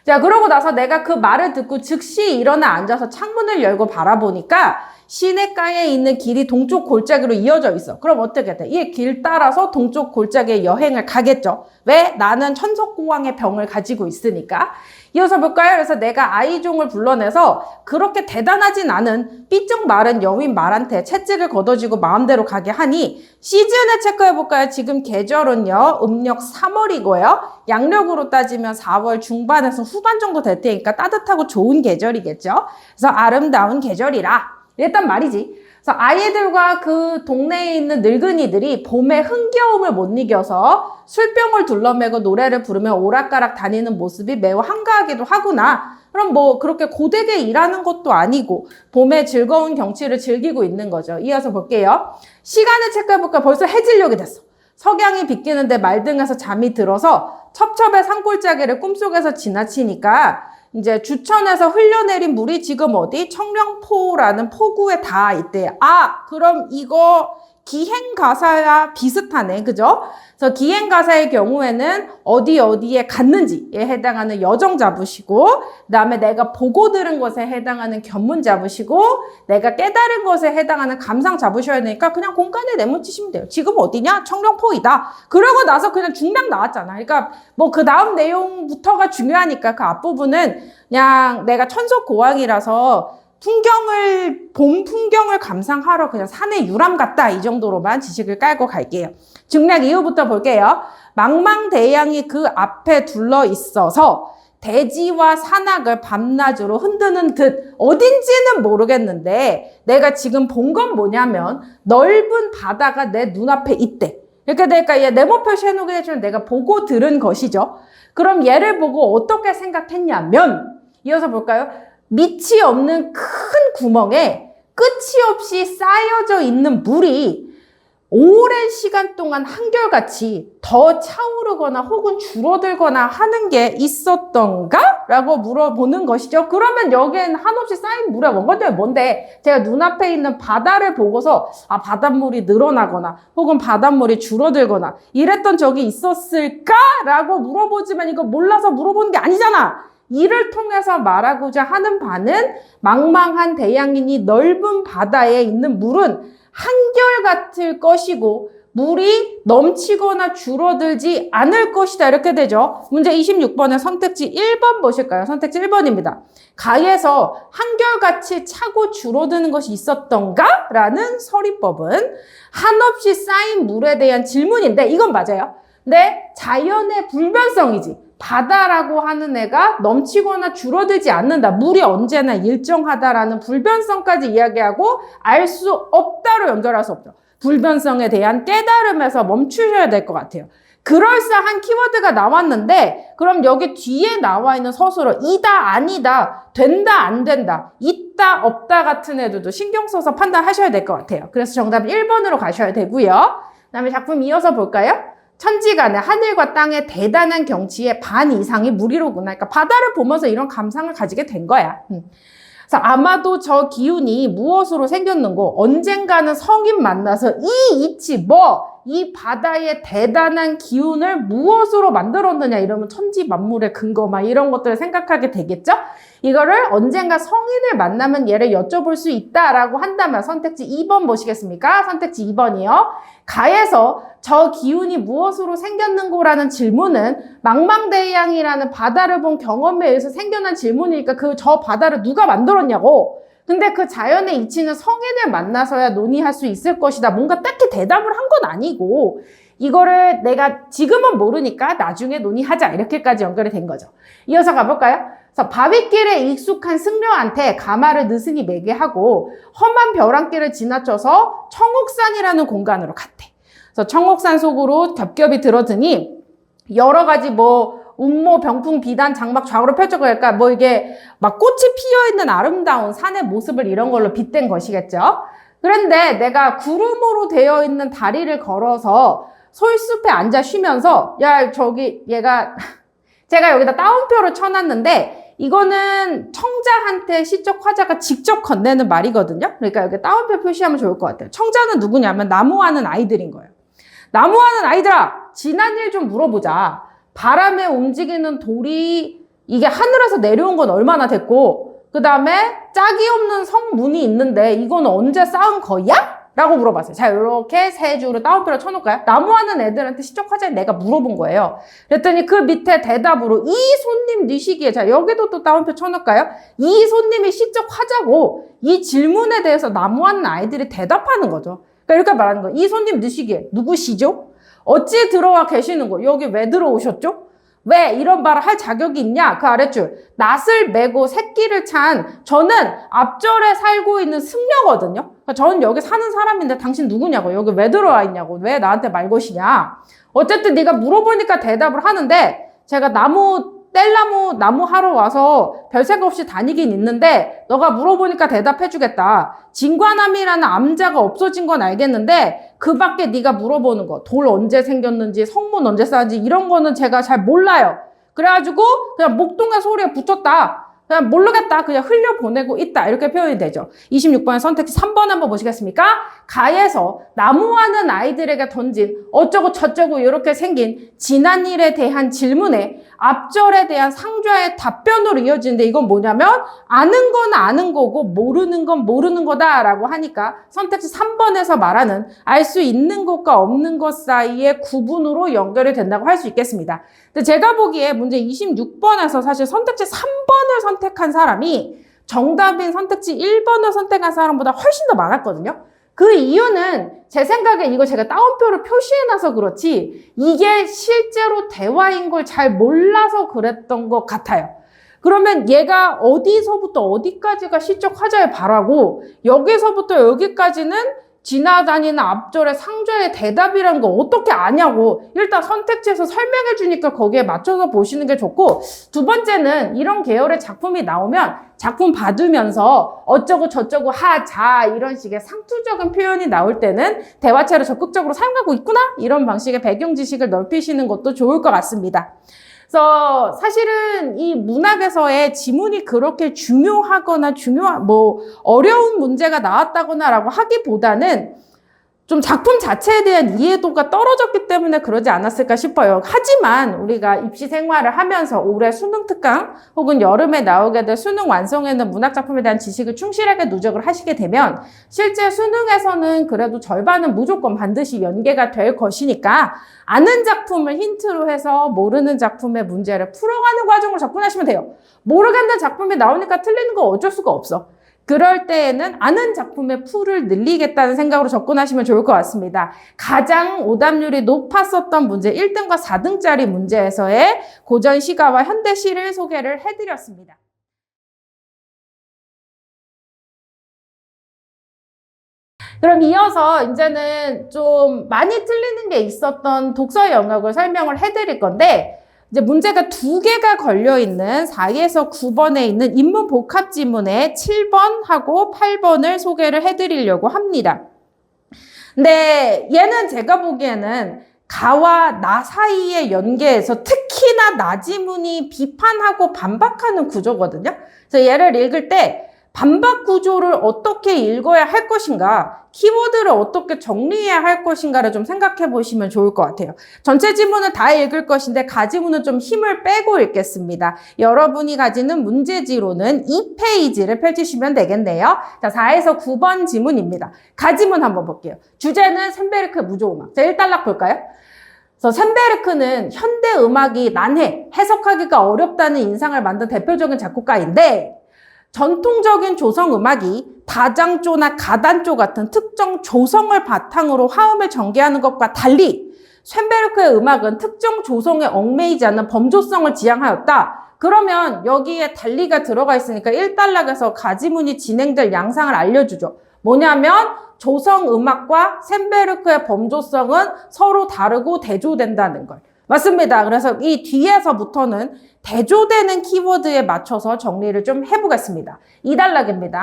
자, 그러고 나서 내가 그 말을 듣고 즉시 일어나 앉아서 창문을 열고 바라보니까 시냇가에 있는 길이 동쪽 골짜기로 이어져 있어. 그럼 어떻게 돼? 이 길 따라서 동쪽 골짜기에 여행을 가겠죠. 왜? 나는 천석고왕의 병을 가지고 있으니까. 이어서 볼까요? 그래서 내가 아이종을 불러내서 그렇게 대단하진 않은 삐쩍 마른 여윈 말한테 채찍을 걷어쥐고 마음대로 가게 하니, 시즌을 체크해볼까요? 지금 계절은요, 음력 3월이고요. 양력으로 따지면 4월 중반에서 후반 정도 될 테니까 따뜻하고 좋은 계절이겠죠. 그래서 아름다운 계절이라 이랬단 말이지. 그래서 아이들과 그 동네에 있는 늙은이들이 봄의 흥겨움을 못 이겨서 술병을 둘러매고 노래를 부르며 오락가락 다니는 모습이 매우 한가하기도 하구나. 그럼 뭐 그렇게 고되게 일하는 것도 아니고 봄의 즐거운 경치를 즐기고 있는 거죠. 이어서 볼게요. 시간을 체크해볼까? 벌써 해질녘이 됐어. 석양이 비끼는데 말등에서 잠이 들어서 첩첩의 산골짜기를 꿈속에서 지나치니까 이제 주천에서 흘려내린 물이 지금 어디? 청령포라는 포구에 다 있대요. 아, 그럼 이거 기행가사와 비슷하네. 그죠? 그래서 기행가사의 경우에는 어디에 갔는지에 해당하는 여정 잡으시고, 그 다음에 내가 보고 들은 것에 해당하는 견문 잡으시고, 내가 깨달은 것에 해당하는 감상 잡으셔야 되니까 그냥 공간에 내묻히시면 돼요. 지금 어디냐? 청령포이다. 그러고 나서 그냥 중량 나왔잖아. 그러니까 뭐 그 다음 내용부터가 중요하니까 그 앞부분은 그냥 내가 천석고왕이라서 봄 풍경을 감상하러 그냥 산에 유람 갔다, 이 정도로만 지식을 깔고 갈게요. 중략 이후부터 볼게요. 망망대양이 그 앞에 둘러 있어서 대지와 산악을 밤낮으로 흔드는 듯, 어딘지는 모르겠는데 내가 지금 본 건 뭐냐면 넓은 바다가 내 눈앞에 있대. 이렇게 되니까 얘 네모 표시해놓게 해주면 내가 보고 들은 것이죠. 그럼 얘를 보고 어떻게 생각했냐면, 이어서 볼까요? 밑이 없는 큰 구멍에 끝이 없이 쌓여져 있는 물이 오랜 시간 동안 한결같이 더 차오르거나 혹은 줄어들거나 하는 게 있었던가? 라고 물어보는 것이죠. 그러면 여기에는 한없이 쌓인 물의 원건점이 뭔데? 제가 눈앞에 있는 바다를 보고서 아, 바닷물이 늘어나거나 혹은 바닷물이 줄어들거나 이랬던 적이 있었을까? 라고 물어보지만 이거 몰라서 물어보는 게 아니잖아. 이를 통해서 말하고자 하는 바는 망망한 대양이니 넓은 바다에 있는 물은 한결같을 것이고 물이 넘치거나 줄어들지 않을 것이다. 이렇게 되죠. 문제 26번의 선택지 1번 보실까요? 선택지 1번입니다. 가에서 한결같이 차고 줄어드는 것이 있었던가? 라는 서리법은 한없이 쌓인 물에 대한 질문인데 이건 맞아요. 근데 자연의 불변성이지. 바다라고 하는 애가 넘치거나 줄어들지 않는다. 물이 언제나 일정하다라는 불변성까지 이야기하고 알 수 없다로 연결할 수 없죠. 불변성에 대한 깨달음에서 멈추셔야 될 것 같아요. 그럴싸한 키워드가 나왔는데 그럼 여기 뒤에 나와 있는 서술어 이다 아니다 된다 안 된다 있다 없다 같은 애들도 신경 써서 판단하셔야 될 것 같아요. 그래서 정답 1번으로 가셔야 되고요. 그 다음에 작품 이어서 볼까요? 천지간의 하늘과 땅의 대단한 경치의 반 이상이 물이로구나. 그러니까 바다를 보면서 이런 감상을 가지게 된 거야. 그래서 아마도 저 기운이 무엇으로 생겼는고 언젠가는 성인 만나서 이 바다의 대단한 기운을 무엇으로 만들었느냐 이러면 천지 만물의 근거 막 이런 것들을 생각하게 되겠죠? 이거를 언젠가 성인을 만나면 얘를 여쭤볼 수 있다라고 한다면 선택지 2번 보시겠습니까? 선택지 2번이요. 가에서 저 기운이 무엇으로 생겼는고라는 질문은 망망대양이라는 바다를 본 경험에 의해서 생겨난 질문이니까 저 바다를 누가 만들었냐고. 근데 그 자연에 이치는 성인을 만나서야 논의할 수 있을 것이다. 뭔가 딱히 대답을 한 건 아니고 이거를 내가 지금은 모르니까 나중에 논의하자. 이렇게까지 연결이 된 거죠. 이어서 가볼까요? 그래서 바위길에 익숙한 승려한테 가마를 느슨히 매게 하고 험한 벼랑길을 지나쳐서 청옥산이라는 공간으로 갔대. 그래서 청옥산 속으로 겹겹이 들어드니 여러 가지 운모, 병풍, 비단, 장막 좌우로 펼쳐가니까 이게 막 꽃이 피어있는 아름다운 산의 모습을 이런 걸로 빗댄 것이겠죠. 그런데 내가 구름으로 되어 있는 다리를 걸어서 솔숲에 앉아 쉬면서 제가 여기다 따옴표를 쳐놨는데 이거는 청자한테 시적 화자가 직접 건네는 말이거든요. 그러니까 여기 따옴표 표시하면 좋을 것 같아요. 청자는 누구냐면 나무하는 아이들인 거예요. 나무하는 아이들아, 지난 일 좀 물어보자. 바람에 움직이는 돌이 이게 하늘에서 내려온 건 얼마나 됐고, 그 다음에 짝이 없는 성문이 있는데 이건 언제 쌓은 거야? 라고 물어봤어요. 자, 이렇게 세 줄을 따옴표로 쳐놓을까요? 나무하는 애들한테 시적 화자에 내가 물어본 거예요. 그랬더니 그 밑에 대답으로 이 손님 네 시기에, 자, 여기도 또 따옴표 쳐놓을까요? 이 손님이 시적 화자고 이 질문에 대해서 나무하는 아이들이 대답하는 거죠. 그러니까 이렇게 말하는 거예요. 이 손님 네 시기에 누구시죠? 어찌 들어와 계시는 거? 여기 왜 들어오셨죠? 왜 이런 말을 할 자격이 있냐? 그 아랫줄. 낫을 메고 새끼를 찬 저는 앞절에 살고 있는 승려거든요. 그러니까 저는 여기 사는 사람인데 당신 누구냐고. 여기 왜 들어와 있냐고. 왜 나한테 말 것이냐. 어쨌든 네가 물어보니까 대답을 하는데 제가 뗄나무 하러 와서 별 생각 없이 다니긴 있는데 너가 물어보니까 대답해주겠다. 진관암이라는 암자가 없어진 건 알겠는데 그 밖에 네가 물어보는 거, 돌 언제 생겼는지, 성문 언제 쌓았는지 이런 거는 제가 잘 몰라요. 그래가지고 그냥 목동의 소리에 붙였다. 그냥 모르겠다. 그냥 흘려보내고 있다. 이렇게 표현이 되죠. 26번의 선택지 3번 한번 보시겠습니까? 가에서 나무하는 아이들에게 던진 어쩌고 저쩌고 이렇게 생긴 지난 일에 대한 질문에 앞절에 대한 상좌의 답변으로 이어지는데 이건 뭐냐면 아는 건 아는 거고 모르는 건 모르는 거다라고 하니까 선택지 3번에서 말하는 알 수 있는 것과 없는 것 사이의 구분으로 연결이 된다고 할 수 있겠습니다. 근데 제가 보기에 문제 26번에서 사실 선택지 3번을 선택한 사람이 정답인 선택지 1번을 선택한 사람보다 훨씬 더 많았거든요. 그 이유는 제 생각에 이거 제가 따옴표를 표시해놔서 그렇지 이게 실제로 대화인 걸 잘 몰라서 그랬던 것 같아요. 그러면 얘가 어디서부터 어디까지가 시적 화자의 바라고 여기서부터 여기까지는 지나다니는 앞절의 상좌의 대답이라는 거 어떻게 아냐고 일단 선택지에서 설명해 주니까 거기에 맞춰서 보시는 게 좋고 두 번째는 이런 계열의 작품이 나오면 작품 받으면서 어쩌고 저쩌고 하자 이런 식의 상투적인 표현이 나올 때는 대화체를 적극적으로 사용하고 있구나 이런 방식의 배경 지식을 넓히시는 것도 좋을 것 같습니다. 그래서 사실은 이 문학에서의 지문이 그렇게 중요하거나 어려운 문제가 나왔다거나라고 하기보다는 좀 작품 자체에 대한 이해도가 떨어졌기 때문에 그러지 않았을까 싶어요. 하지만 우리가 입시 생활을 하면서 올해 수능 특강 혹은 여름에 나오게 될 수능 완성에는 문학작품에 대한 지식을 충실하게 누적을 하시게 되면 실제 수능에서는 그래도 절반은 무조건 반드시 연계가 될 것이니까 아는 작품을 힌트로 해서 모르는 작품의 문제를 풀어가는 과정으로 접근하시면 돼요. 모르겠는 작품이 나오니까 틀리는 거 어쩔 수가 없어. 그럴 때에는 아는 작품의 풀을 늘리겠다는 생각으로 접근하시면 좋을 것 같습니다. 가장 오답률이 높았었던 문제 1등과 4등짜리 문제에서의 고전 시가와 현대 시를 소개를 해드렸습니다. 그럼 이어서 이제는 좀 많이 틀리는 게 있었던 독서의 영역을 설명을 해드릴 건데 이제 문제가 2개가 걸려있는 4에서 9번에 있는 인문 복합 지문의 7번하고 8번을 소개를 해드리려고 합니다. 근데 얘는 제가 보기에는 가와 나 사이의 연계에서 특히나 나 지문이 비판하고 반박하는 구조거든요. 그래서 얘를 읽을 때 반박 구조를 어떻게 읽어야 할 것인가, 키워드를 어떻게 정리해야 할 것인가를 좀 생각해 보시면 좋을 것 같아요. 전체 지문을 다 읽을 것인데 가지문은 좀 힘을 빼고 읽겠습니다. 여러분이 가지는 문제지로는 2페이지를 펼치시면 되겠네요. 자, 4에서 9번 지문입니다. 가지문 한번 볼게요. 주제는 쇤베르크 무조음악. 자, 1단락 볼까요? 그래서 쇤베르크는 현대 음악이 난해, 해석하기가 어렵다는 인상을 만든 대표적인 작곡가인데 전통적인 조성음악이 다장조나 가단조 같은 특정 조성을 바탕으로 화음을 전개하는 것과 달리 쇤베르크의 음악은 특정 조성에 얽매이지 않는 범조성을 지향하였다. 그러면 여기에 달리가 들어가 있으니까 1단락에서 가지문이 진행될 양상을 알려주죠. 뭐냐면 조성음악과 쇤베르크의 범조성은 서로 다르고 대조된다는 걸. 맞습니다. 그래서 이 뒤에서부터는 대조되는 키워드에 맞춰서 정리를 좀 해보겠습니다. 2단락입니다.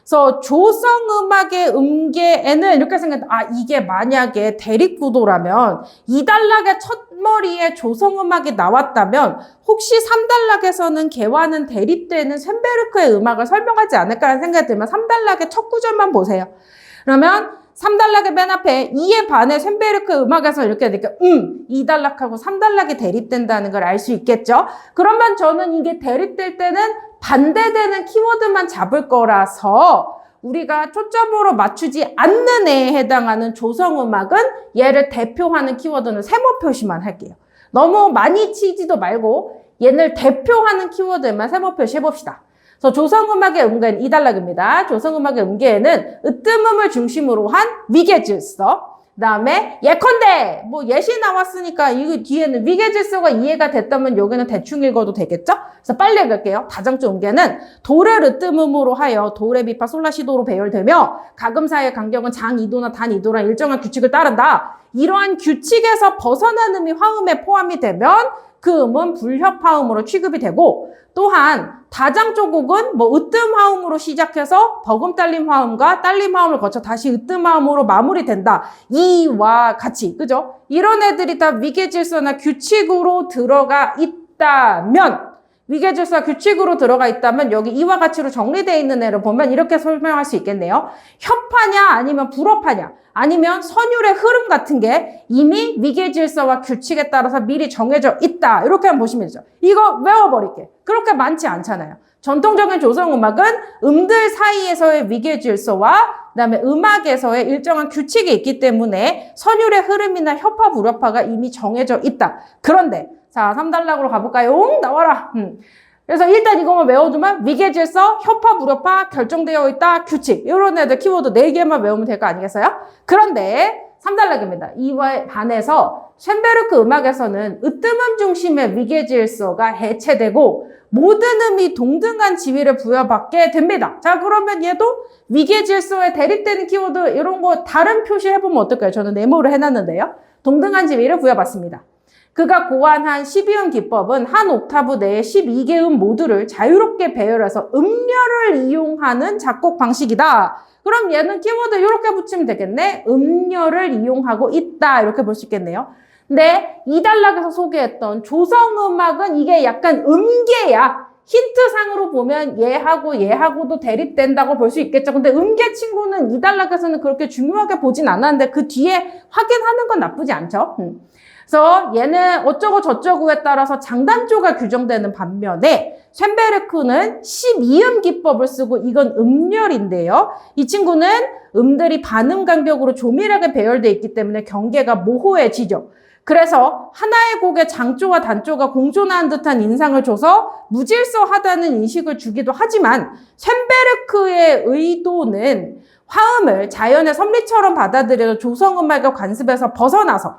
그래서 조성음악의 음계에는 이렇게 생각해요. 이게 만약에 대립구도라면 2단락의 첫 앞머리에 조성음악이 나왔다면 혹시 3단락에서는 걔와는 대립되는 쇤베르크의 음악을 설명하지 않을까라는 생각이 들면 3단락의 첫 구절만 보세요. 그러면 3단락의 맨 앞에 2에 반해 쇤베르크 음악에서 이렇게 되니까 2단락하고 3단락이 대립된다는 걸 알 수 있겠죠. 그러면 저는 이게 대립될 때는 반대되는 키워드만 잡을 거라서 우리가 초점으로 맞추지 않는 애에 해당하는 조성음악은 얘를 대표하는 키워드는 세모 표시만 할게요. 너무 많이 치지도 말고 얘를 대표하는 키워드만 세모 표시 해봅시다. 그래서 조성음악의 음계는 2단락입니다. 조성음악의 음계에는 으뜸음을 중심으로 한 위계질서, 그 다음에 예컨대 뭐 예시 나왔으니까 이 뒤에는 위계질서가 이해가 됐다면 여기는 대충 읽어도 되겠죠? 그래서 빨리 읽을게요. 다장조 음계는 도를 으뜸음으로 하여 도레미파 솔라시도로 배열되며 가금사의 간격은 장 2도나 단 2도란 일정한 규칙을 따른다. 이러한 규칙에서 벗어난 음이 화음에 포함이 되면 그 음은 불협화음으로 취급이 되고, 또한 다장조곡은 뭐 으뜸화음으로 시작해서 버금 딸림 화음과 딸림 화음을 거쳐 다시 으뜸화음으로 마무리된다. 이와 같이, 그죠? 이런 애들이 다 위계질서나 규칙으로 들어가 있다면, 위계질서 규칙으로 들어가 있다면 여기 이와 같이로 정리되어 있는 애를 보면 이렇게 설명할 수 있겠네요. 협파냐 아니면 불협파냐 아니면 선율의 흐름 같은 게 이미 위계질서와 규칙에 따라서 미리 정해져 있다. 이렇게 한번 보시면 되죠. 이거 외워버릴게. 그렇게 많지 않잖아요. 전통적인 조성음악은 음들 사이에서의 위계질서와 그다음에 음악에서의 일정한 규칙이 있기 때문에 선율의 흐름이나 협파 불협파가 이미 정해져 있다. 그런데 자, 3단락으로 가볼까요? 나와라. 그래서 일단 이것만 외워두면 위계질서, 협파, 불협파, 결정되어 있다, 규칙. 이런 애들 키워드 4개만 외우면 될 거 아니겠어요? 그런데 3단락입니다. 이와에 반해서 쇤베르크 음악에서는 으뜸음 중심의 위계질서가 해체되고 모든 음이 동등한 지위를 부여받게 됩니다. 자, 그러면 얘도 위계질서에 대립되는 키워드 이런 거 다른 표시해보면 어떨까요? 저는 네모를 해놨는데요. 동등한 지위를 부여받습니다. 그가 고안한 12음 기법은 한 옥타브 내에 12개 음 모두를 자유롭게 배열해서 음열을 이용하는 작곡 방식이다. 그럼 얘는 키워드 이렇게 붙이면 되겠네. 음열을 이용하고 있다. 이렇게 볼 수 있겠네요. 근데 2단락에서 소개했던 조성음악은 이게 약간 음계야. 힌트상으로 보면 얘하고도 대립된다고 볼 수 있겠죠. 근데 음계 친구는 2단락에서는 그렇게 중요하게 보진 않았는데 그 뒤에 확인하는 건 나쁘지 않죠. 그래서 얘는 어쩌고 저쩌고에 따라서 장단조가 규정되는 반면에 쇤베르크는 12음 기법을 쓰고 이건 음열인데요. 이 친구는 음들이 반음 간격으로 조밀하게 배열되어 있기 때문에 경계가 모호해지죠. 그래서 하나의 곡에 장조와 단조가 공존하는 듯한 인상을 줘서 무질서하다는 인식을 주기도 하지만 쇤베르크의 의도는 화음을 자연의 섭리처럼 받아들여서 조성음악의 관습에서 벗어나서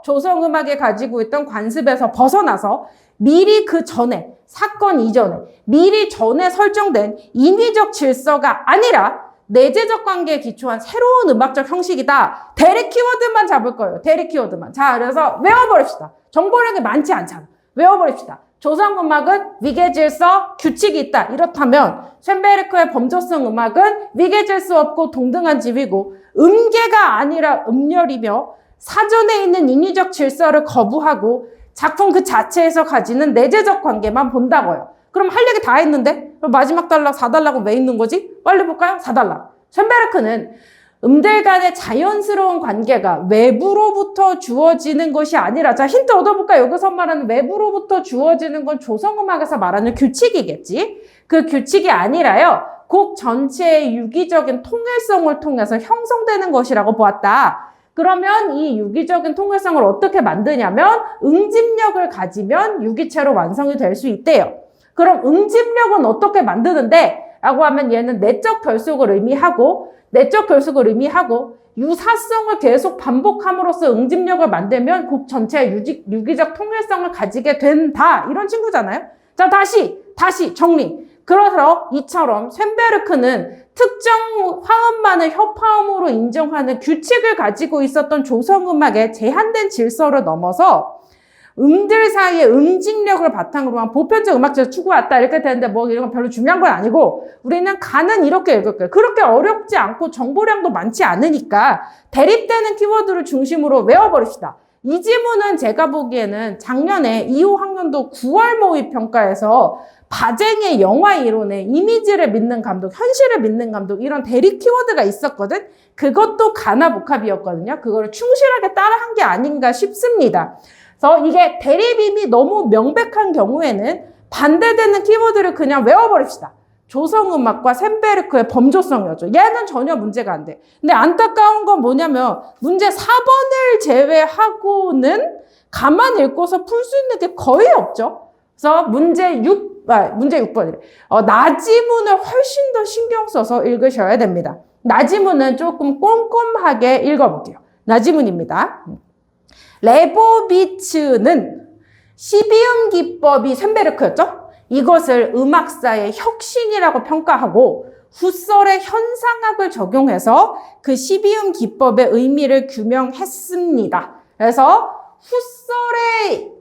조성음악이 가지고 있던 관습에서 벗어나서 미리 그 전에 사건 이전에 미리 전에 설정된 인위적 질서가 아니라 내재적 관계에 기초한 새로운 음악적 형식이다. 대립 키워드만 잡을 거예요. 대립 키워드만. 자, 그래서 외워버립시다. 정보량이 많지 않잖아. 외워버립시다. 조성음악은 위계질서, 규칙이 있다. 이렇다면 쇤베르크의 범저성 음악은 위계질서 없고 동등한 지위고 음계가 아니라 음열이며 사전에 있는 인위적 질서를 거부하고 작품 그 자체에서 가지는 내재적 관계만 본다고요. 그럼 할 얘기 다 했는데? 그럼 마지막 단락 4단락은 왜 있는 거지? 빨리 볼까요? 4단락. 쇤베르크는 음들 간의 자연스러운 관계가 외부로부터 주어지는 것이 아니라, 자, 힌트 얻어볼까요? 여기서 말하는 외부로부터 주어지는 건 조성음악에서 말하는 규칙이겠지? 그 규칙이 아니라요, 곡 전체의 유기적인 통일성을 통해서 형성되는 것이라고 보았다. 그러면 이 유기적인 통일성을 어떻게 만드냐면 응집력을 가지면 유기체로 완성이 될 수 있대요. 그럼 응집력은 어떻게 만드는데? 라고 하면 얘는 내적 결속을 의미하고 유사성을 계속 반복함으로써 응집력을 만들면 곡 전체의 유기적 통일성을 가지게 된다. 이런 친구잖아요. 자, 다시 정리. 그래서 이처럼 쇤베르크는 특정 화음만을 협화음으로 인정하는 규칙을 가지고 있었던 조성음악의 제한된 질서를 넘어서 음들 사이의 응집력을 바탕으로 한 보편적 음악질을 추구했다. 이렇게 되는데 뭐 이런 건 별로 중요한 건 아니고 우리는 간은 이렇게 읽을 거예요. 그렇게 어렵지 않고 정보량도 많지 않으니까 대립되는 키워드를 중심으로 외워버립시다. 이 지문은 제가 보기에는 작년에 2호 학년도 9월 모의평가에서 바쟁의 영화 이론에 이미지를 믿는 감독, 현실을 믿는 감독 이런 대리 키워드가 있었거든. 그것도 가나 복합이었거든요. 그거를 충실하게 따라한 게 아닌가 싶습니다. 그래서 이게 대립임이 너무 명백한 경우에는 반대되는 키워드를 그냥 외워버립시다. 조성음악과 샘베르크의 범조성이었죠. 얘는 전혀 문제가 안 돼. 근데 안타까운 건 뭐냐면 문제 4번을 제외하고는 가만 읽고서 풀 수 있는 게 거의 없죠. 그래서 문제 6번이래. 나지문을 훨씬 더 신경 써서 읽으셔야 됩니다. 나지문은 조금 꼼꼼하게 읽어볼게요. 나지문입니다. 레보비츠는 12음 기법이 샘베르크였죠? 이것을 음악사의 혁신이라고 평가하고 후설의 현상학을 적용해서 그 12음 기법의 의미를 규명했습니다. 그래서 후설의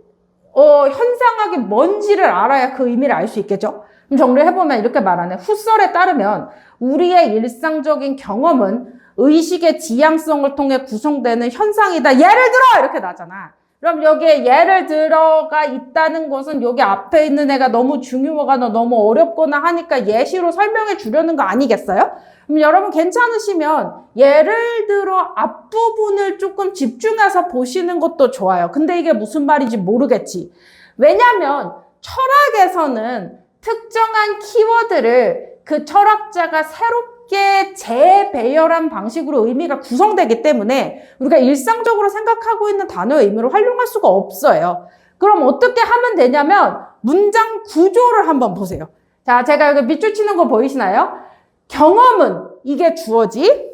현상학이 뭔지를 알아야 그 의미를 알 수 있겠죠? 그럼 정리를 해보면 이렇게 말하네. 후설에 따르면 우리의 일상적인 경험은 의식의 지향성을 통해 구성되는 현상이다. 예를 들어! 이렇게 나잖아. 그럼 여기에 예를 들어가 있다는 것은 여기 앞에 있는 애가 너무 중요하거나 너무 어렵거나 하니까 예시로 설명해 주려는 거 아니겠어요? 그럼 여러분 괜찮으시면 예를 들어 앞부분을 조금 집중해서 보시는 것도 좋아요. 근데 이게 무슨 말인지 모르겠지. 왜냐면 철학에서는 특정한 키워드를 그 철학자가 새롭게 재배열한 방식으로 의미가 구성되기 때문에 우리가 일상적으로 생각하고 있는 단어의 의미를 활용할 수가 없어요. 그럼 어떻게 하면 되냐면 문장 구조를 한번 보세요. 자, 제가 여기 밑줄 치는 거 보이시나요? 경험은 이게 주어지,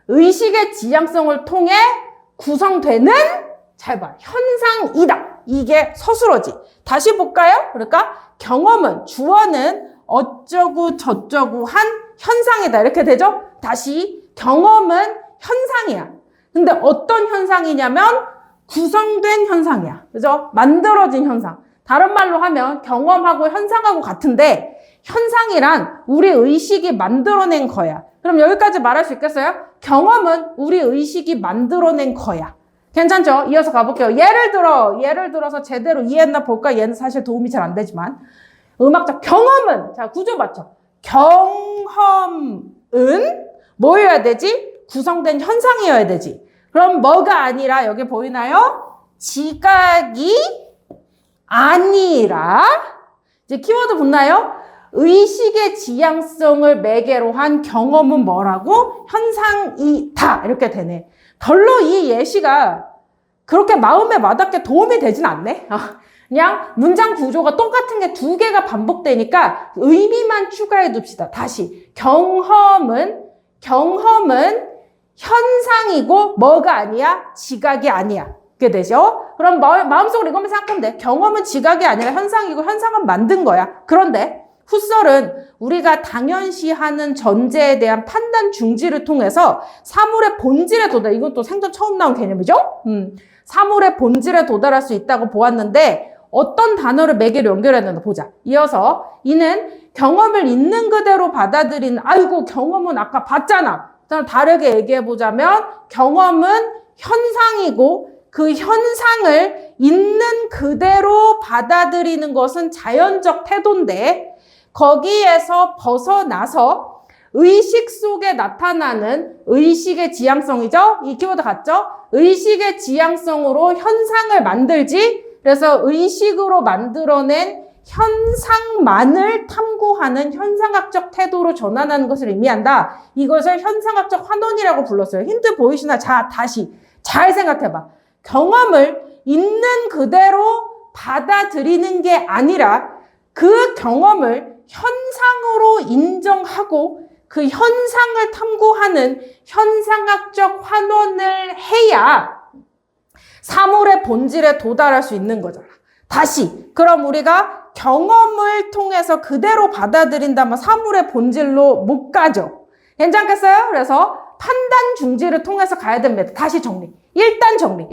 의식의 지향성을 통해 구성되는, 잘 봐, 현상이다. 이게 서술어지. 다시 볼까요? 그러니까 경험은, 주어는 어쩌고 저쩌고 한 현상이다. 이렇게 되죠? 다시 경험은 현상이야. 근데 어떤 현상이냐면 구성된 현상이야. 그죠? 만들어진 현상. 다른 말로 하면 경험하고 현상하고 같은데 현상이란 우리 의식이 만들어낸 거야. 그럼 여기까지 말할 수 있겠어요? 경험은 우리 의식이 만들어낸 거야. 괜찮죠? 이어서 가볼게요. 예를 들어서 제대로 이해했나 볼까? 얘는 사실 도움이 잘 안 되지만 음악적 경험은, 자, 구조 맞죠? 경험은 뭐여야 되지? 구성된 현상이어야 되지. 그럼 뭐가 아니라 여기 보이나요? 지각이 아니라, 이제 키워드 붙나요? 의식의 지향성을 매개로 한 경험은 뭐라고? 현상이다. 이렇게 되네. 별로 이 예시가 그렇게 마음에 와닿게 도움이 되진 않네. 그냥 문장 구조가 똑같은 게 두 개가 반복되니까 의미만 추가해 둡시다. 다시 경험은 현상이고 뭐가 아니야? 지각이 아니야. 그게 되죠? 그럼 마음속으로 이것만 생각하면 돼. 경험은 지각이 아니라 현상이고 현상은 만든 거야. 그런데 후설은 우리가 당연시하는 전제에 대한 판단 중지를 통해서 사물의 본질에 도달, 이건 또 생전 처음 나온 개념이죠? 사물의 본질에 도달할 수 있다고 보았는데 어떤 단어를 매개로 연결해야 된다 보자. 이어서 이는 경험을 있는 그대로 받아들이는, 아이고 경험은 아까 봤잖아. 다르게 얘기해보자면 경험은 현상이고 그 현상을 있는 그대로 받아들이는 것은 자연적 태도인데 거기에서 벗어나서 의식 속에 나타나는 의식의 지향성이죠? 이 키워드 같죠? 의식의 지향성으로 현상을 만들지, 그래서 의식으로 만들어낸 현상만을 탐구하는 현상학적 태도로 전환하는 것을 의미한다. 이것을 현상학적 환원이라고 불렀어요. 힌트 보이시나? 자, 다시 잘 생각해봐. 경험을 있는 그대로 받아들이는 게 아니라 그 경험을 현상으로 인정하고 그 현상을 탐구하는 현상학적 환원을 해야 사물의 본질에 도달할 수 있는 거잖아. 다시, 그럼 우리가 경험을 통해서 그대로 받아들인다면 사물의 본질로 못 가죠. 괜찮겠어요? 그래서 판단 중지를 통해서 가야 됩니다. 다시 정리. 일단 정리.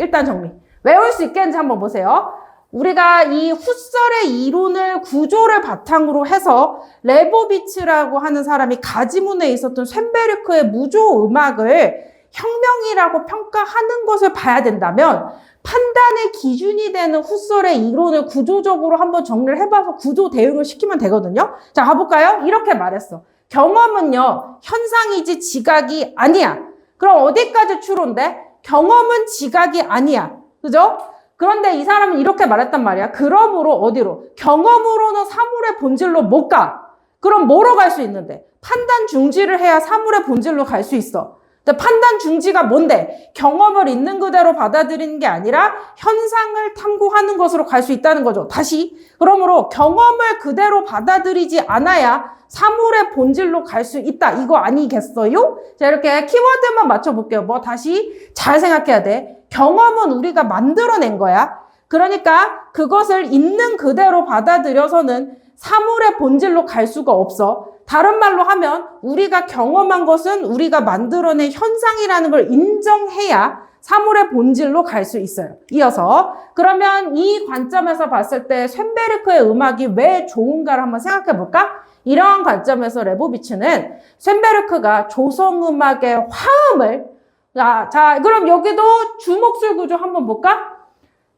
외울 수 있겠는지 한번 보세요. 우리가 이 후설의 이론을 구조를 바탕으로 해서 레보비츠라고 하는 사람이 가지문에 있었던 쇤베르크의 무조 음악을 혁명이라고 평가하는 것을 봐야 된다면 판단의 기준이 되는 훗설의 이론을 구조적으로 한번 정리를 해봐서 구조 대응을 시키면 되거든요. 자, 가볼까요? 이렇게 말했어. 경험은요, 현상이지 지각이 아니야. 그럼 어디까지 추론돼? 경험은 지각이 아니야. 그죠? 그런데 이 사람은 이렇게 말했단 말이야. 그러므로 어디로? 경험으로는 사물의 본질로 못 가. 그럼 뭐로 갈 수 있는데? 판단 중지를 해야 사물의 본질로 갈 수 있어. 근데 판단 중지가 뭔데? 경험을 있는 그대로 받아들이는 게 아니라 현상을 탐구하는 것으로 갈 수 있다는 거죠. 다시. 그러므로 경험을 그대로 받아들이지 않아야 사물의 본질로 갈 수 있다. 이거 아니겠어요? 자, 이렇게 키워드만 맞춰볼게요. 뭐 다시 잘 생각해야 돼. 경험은 우리가 만들어낸 거야. 그러니까 그것을 있는 그대로 받아들여서는 사물의 본질로 갈 수가 없어. 다른 말로 하면 우리가 경험한 것은 우리가 만들어낸 현상이라는 걸 인정해야 사물의 본질로 갈 수 있어요. 이어서 그러면 이 관점에서 봤을 때 쇤베르크의 음악이 왜 좋은가를 한번 생각해 볼까? 이러한 관점에서 레보비츠는 쇤베르크가 조성음악의 화음을 자, 그럼 여기도 주목술 구조 한번 볼까?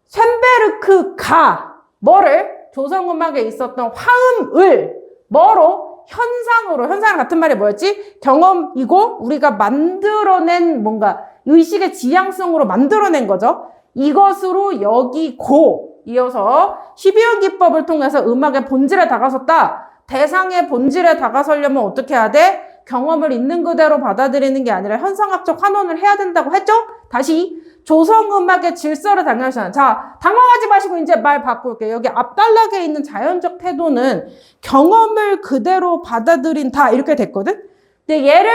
쇤베르크가 뭐를? 조성음악에 있었던 화음을 뭐로? 현상으로, 현상 같은 말이 뭐였지? 경험이고 우리가 만들어낸 뭔가 의식의 지향성으로 만들어낸 거죠. 이것으로 여기고 이어서 12형 기법을 통해서 음악의 본질에 다가섰다. 대상의 본질에 다가서려면 어떻게 해야 돼? 경험을 있는 그대로 받아들이는 게 아니라 현상학적 환원을 해야 된다고 했죠? 다시 조성음악의 질서를 당연시하는. 자, 당황하지 마시고 이제 말 바꿀게요. 여기 앞단락에 있는 자연적 태도는 경험을 그대로 받아들인다 이렇게 됐거든? 근데 얘를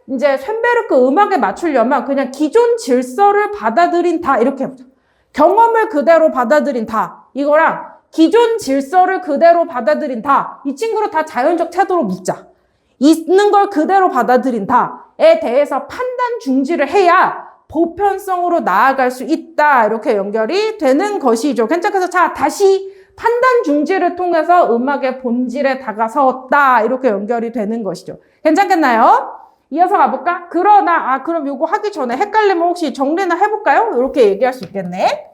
이제 쇤베르크 음악에 맞추려면 그냥 기존 질서를 받아들인다 이렇게 해보자. 경험을 그대로 받아들인다. 이거랑 기존 질서를 그대로 받아들인다. 이 친구를 다 자연적 태도로 묻자. 있는 걸 그대로 받아들인다에 대해서 판단 중지를 해야 보편성으로 나아갈 수 있다. 이렇게 연결이 되는 것이죠. 괜찮겠어? 자, 다시 판단 중지를 통해서 음악의 본질에 다가섰다. 이렇게 연결이 되는 것이죠. 괜찮겠나요? 이어서 가볼까? 그러나, 그럼 요거 하기 전에 헷갈리면 혹시 정리나 해볼까요? 이렇게 얘기할 수 있겠네.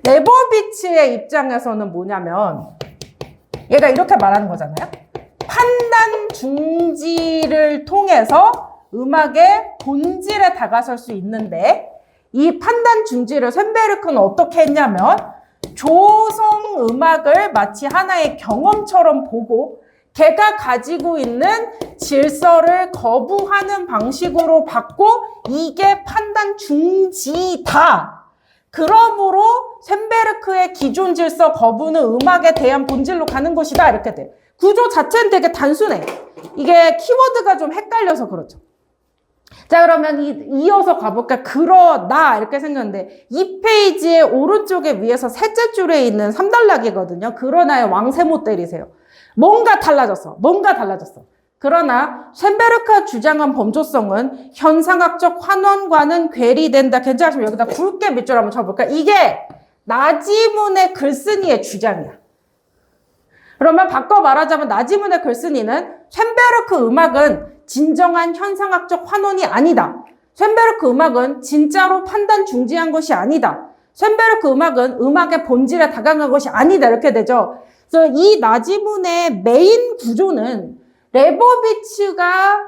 레보비츠의 입장에서는 뭐냐면, 얘가 이렇게 말하는 거잖아요. 판단 중지를 통해서 음악의 본질에 다가설 수 있는데 이 판단 중지를 쇤베르크는 어떻게 했냐면 조성 음악을 마치 하나의 경험처럼 보고 걔가 가지고 있는 질서를 거부하는 방식으로 받고 이게 판단 중지다. 그러므로 쇤베르크의 기존 질서 거부는 음악에 대한 본질로 가는 것이다. 이렇게 돼. 구조 자체는 되게 단순해. 이게 키워드가 좀 헷갈려서 그렇죠. 자, 그러면 이어서 가볼까? 그러나 이렇게 생겼는데 이 페이지의 오른쪽에 위에서 셋째 줄에 있는 3단락이거든요. 그러나의 왕세모 때리세요. 뭔가 달라졌어. 그러나 쇤베르크가 주장한 범조성은 현상학적 환원과는 괴리된다. 괜찮으시면 여기다 굵게 밑줄 한번 쳐볼까? 이게 나지문의 글쓴이의 주장이야. 그러면 바꿔 말하자면 나지문의 글쓴이는 쇤베르크 음악은 진정한 현상학적 환원이 아니다. 쇤베르크 음악은 진짜로 판단 중지한 것이 아니다. 쇤베르크 음악은 음악의 본질에 다가간 것이 아니다. 이렇게 되죠. 그래서 이 나지문의 메인 구조는 레보비츠가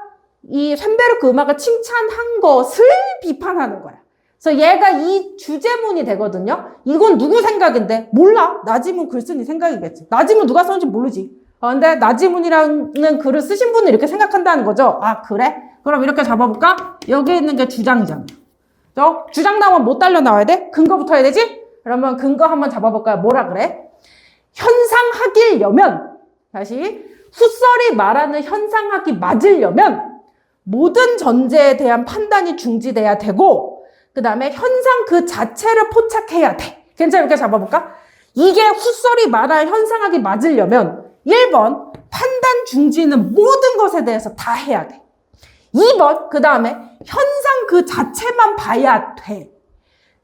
이 쇤베르크 음악을 칭찬한 것을 비판하는 거야. 그래서 얘가 이 주제문이 되거든요. 이건 누구 생각인데? 몰라. 나지문 글쓴이 생각이겠지. 나지문 누가 썼는지 모르지. 근데 나지문이라는 글을 쓰신 분은 이렇게 생각한다는 거죠. 아, 그래? 그럼 이렇게 잡아볼까? 여기 있는 게 주장이잖아. 주장 나오면 못 달려 나와야 돼? 근거부터 해야 되지? 그러면 근거 한번 잡아볼까요? 뭐라 그래? 현상학이려면, 다시, 훗설이 말하는 현상학이 맞으려면 모든 전제에 대한 판단이 중지돼야 되고 그 다음에 현상 그 자체를 포착해야 돼. 괜찮아? 이렇게 잡아볼까? 이게 훗설이 말할 현상학이 맞으려면 1번 판단 중지는 모든 것에 대해서 다 해야 돼. 2번 그 다음에 현상 그 자체만 봐야 돼.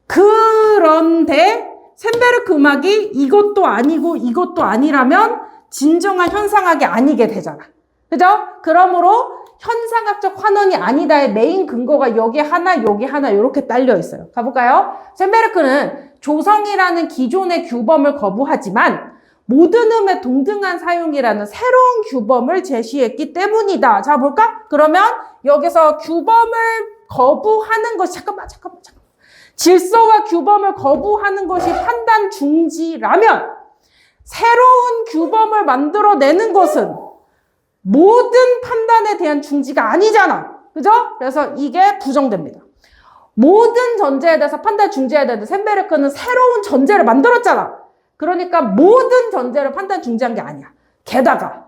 그런데 쇤베르크 음악이 이것도 아니고 이것도 아니라면 진정한 현상학이 아니게 되잖아. 그죠? 그러므로 현상학적 환원이 아니다의 메인 근거가 여기 하나 이렇게 딸려 있어요. 가볼까요? 쇤베르크는 조성이라는 기존의 규범을 거부하지만 모든 음의 동등한 사용이라는 새로운 규범을 제시했기 때문이다. 자, 볼까? 그러면 여기서 규범을 거부하는 것이 잠깐만. 질서와 규범을 거부하는 것이 판단 중지라면 새로운 규범을 만들어내는 것은 모든 판단에 대한 중지가 아니잖아. 그죠? 그래서 이게 부정됩니다. 모든 전제에 대해서 판단 중지해야 되는데 쇤베르크는 새로운 전제를 만들었잖아. 그러니까 모든 전제를 판단 중지한 게 아니야. 게다가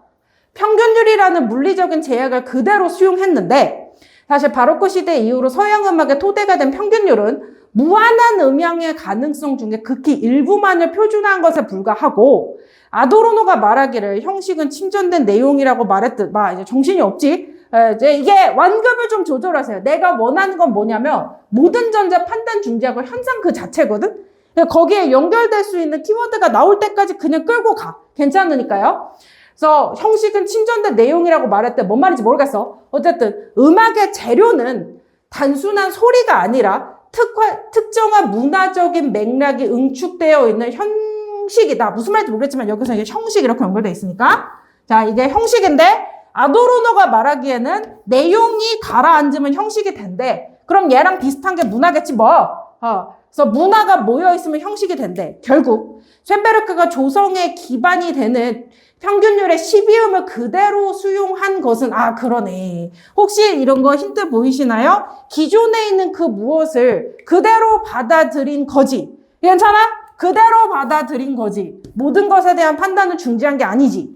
평균율이라는 물리적인 제약을 그대로 수용했는데 사실 바로크 시대 이후로 서양 음악의 토대가 된 평균율은 무한한 음향의 가능성 중에 극히 일부만을 표준화한 것에 불과하고 아도르노가 말하기를 형식은 침전된 내용이라고 말했듯 이제 정신이 없지. 이제 이게 완급을 좀 조절하세요. 내가 원하는 건 뭐냐면 모든 전제 판단 중지하고 현상 그 자체거든. 거기에 연결될 수 있는 키워드가 나올 때까지 그냥 끌고 가. 괜찮으니까요. 그래서 형식은 침전된 내용이라고 말했대. 뭔 말인지 모르겠어. 어쨌든 음악의 재료는 단순한 소리가 아니라 특정한 문화적인 맥락이 응축되어 있는 형식이다. 무슨 말인지 모르겠지만 여기서 이게 형식 이렇게 연결되어 있으니까. 자, 이게 형식인데 아도르노가 말하기에는 내용이 가라앉으면 형식이 된대. 그럼 얘랑 비슷한 게 문화겠지 뭐. 그래서 문화가 모여있으면 형식이 된대. 결국 쇤베르크가 조성의 기반이 되는 평균율의 12음을 그대로 수용한 것은 그러네. 혹시 이런 거 힌트 보이시나요? 기존에 있는 그 무엇을 그대로 받아들인 거지. 괜찮아? 그대로 받아들인 거지. 모든 것에 대한 판단을 중지한 게 아니지.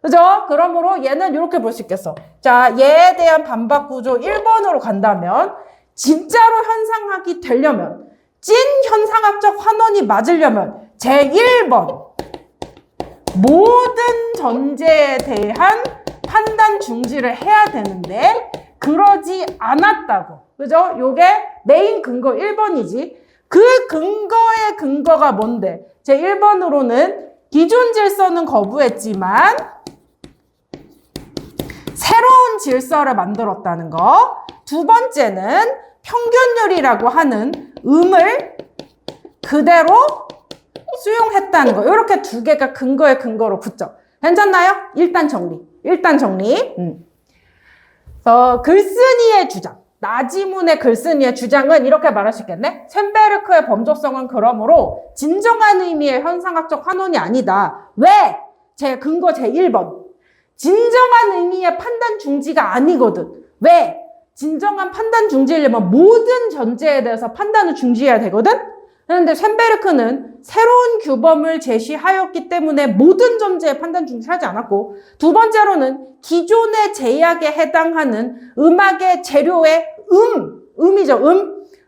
그죠? 그러므로 얘는 이렇게 볼 수 있겠어. 자, 얘에 대한 반박 구조 1번으로 간다면 진짜로 현상학이 되려면 찐 현상학적 환원이 맞으려면 제1번 모든 전제에 대한 판단 중지를 해야 되는데 그러지 않았다고. 그죠? 요게 메인 근거 1번이지. 그 근거의 근거가 뭔데? 제1번으로는 기존 질서는 거부했지만 새로운 질서를 만들었다는 거. 두 번째는 평균율이라고 하는 음을 그대로 수용했다는 거. 이렇게 두 개가 근거의 근거로 붙죠. 괜찮나요? 일단 정리. 글쓴이의 주장. 나지문의 글쓴이의 주장은 이렇게 말할 수 있겠네. 쇤베르크의 범조성은 그러므로 진정한 의미의 현상학적 환원이 아니다. 왜? 근거 제1번. 진정한 의미의 판단 중지가 아니거든. 왜? 진정한 판단 중지려면 모든 전제에 대해서 판단을 중지해야 되거든? 그런데 쇤베르크는 새로운 규범을 제시하였기 때문에 모든 전제에 판단 중지를 하지 않았고, 두 번째로는 기존의 제약에 해당하는 음악의 재료의 음이죠.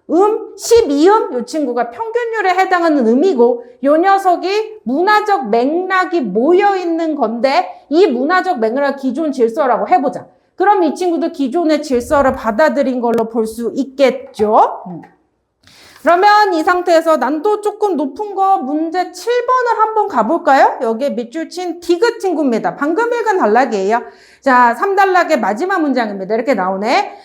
12음, 이 친구가 평균율에 해당하는 음이고, 이 녀석이 문화적 맥락이 모여있는 건데, 이 문화적 맥락 기존 질서라고 해보자. 그럼 이 친구도 기존의 질서를 받아들인 걸로 볼 수 있겠죠? 그러면 이 상태에서 난도 조금 높은 거 문제 7번을 한번 가볼까요? 여기에 밑줄 친 디귿 친구입니다. 방금 읽은 단락이에요. 자, 3단락의 마지막 문장입니다. 이렇게 나오네.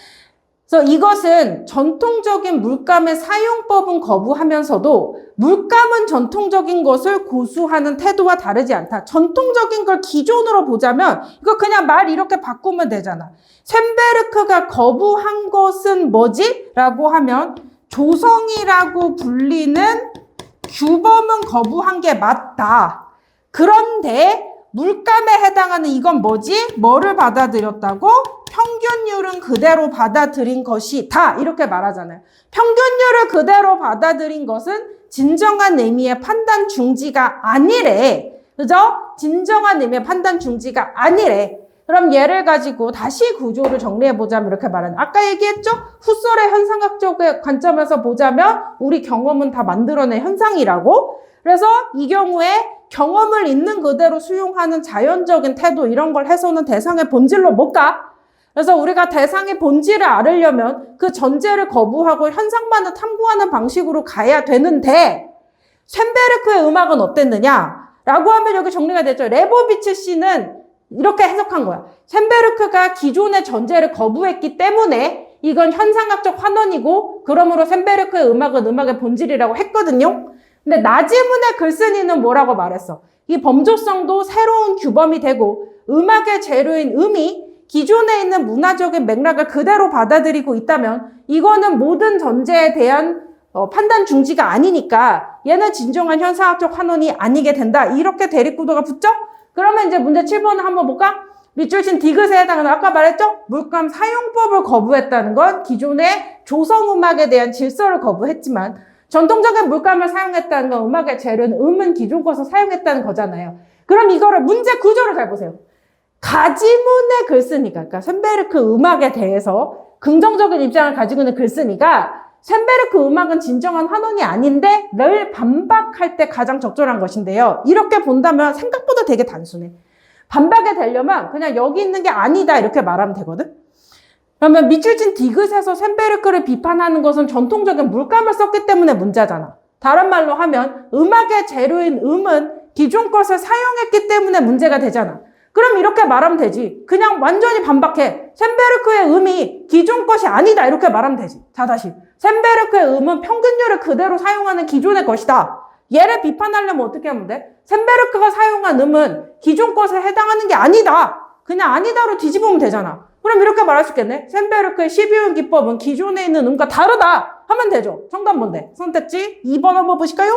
그래서 이것은 전통적인 물감의 사용법은 거부하면서도 물감은 전통적인 것을 고수하는 태도와 다르지 않다. 전통적인 걸 기존으로 보자면 이거 그냥 말 이렇게 바꾸면 되잖아. 쇤베르크가 거부한 것은 뭐지? 라고 하면 조성이라고 불리는 규범은 거부한 게 맞다. 그런데 물감에 해당하는 이건 뭐지? 뭐를 받아들였다고? 평균율은 그대로 받아들인 것이다. 이렇게 말하잖아요. 평균율을 그대로 받아들인 것은 진정한 의미의 판단 중지가 아니래. 그죠? 진정한 의미의 판단 중지가 아니래. 그럼 얘를 가지고 다시 구조를 정리해보자면 이렇게 말하는. 아까 얘기했죠? 후설의 현상학적 관점에서 보자면 우리 경험은 다 만들어낸 현상이라고. 그래서 이 경우에 경험을 있는 그대로 수용하는 자연적인 태도 이런 걸 해서는 대상의 본질로 못 가. 그래서 우리가 대상의 본질을 알으려면 그 전제를 거부하고 현상만을 탐구하는 방식으로 가야 되는데 쇤베르크의 음악은 어땠느냐? 라고 하면 여기 정리가 됐죠. 레보비츠 씨는 이렇게 해석한 거야. 쇤베르크가 기존의 전제를 거부했기 때문에 이건 현상학적 환원이고 그러므로 쇤베르크의 음악은 음악의 본질이라고 했거든요. 근데 나지문의 글쓴이는 뭐라고 말했어? 이 범조성도 새로운 규범이 되고 음악의 재료인 음이 기존에 있는 문화적인 맥락을 그대로 받아들이고 있다면 이거는 모든 전제에 대한 판단 중지가 아니니까 얘는 진정한 현상학적 환원이 아니게 된다. 이렇게 대립구도가 붙죠? 그러면 이제 문제 7번을 한번 볼까? 밑줄 친 디귿에 해당하는 아까 말했죠? 물감 사용법을 거부했다는 건 기존의 조성음악에 대한 질서를 거부했지만 전통적인 물감을 사용했다는 건 음악의 재료는 음은 기존 것을 사용했다는 거잖아요. 그럼 이거를 문제 구조를 잘 보세요. 가지문의 글쓴이가, 그러니까 쇤베르크 음악에 대해서 긍정적인 입장을 가지고 있는 글쓴이가 쇤베르크 음악은 진정한 환원이 아닌데 늘 반박할 때 가장 적절한 것인데요. 이렇게 본다면 생각보다 되게 단순해. 반박이 되려면 그냥 여기 있는 게 아니다 이렇게 말하면 되거든. 그러면 밑줄 친 디귿에서 쇤베르크를 비판하는 것은 전통적인 물감을 썼기 때문에 문제잖아. 다른 말로 하면 음악의 재료인 음은 기존 것을 사용했기 때문에 문제가 되잖아. 그럼 이렇게 말하면 되지. 그냥 완전히 반박해. 쇤베르크의 음이 기존 것이 아니다 이렇게 말하면 되지. 자, 다시. 쇤베르크의 음은 평균율을 그대로 사용하는 기존의 것이다. 얘를 비판하려면 어떻게 하면 돼? 쇤베르크가 사용한 음은 기존 것에 해당하는 게 아니다. 그냥 아니다로 뒤집으면 되잖아. 그럼 이렇게 말할 수 있겠네. 쇤베르크의 12음 기법은 기존에 있는 음과 다르다 하면 되죠. 정답 뭔데? 선택지 2번 한번 보실까요?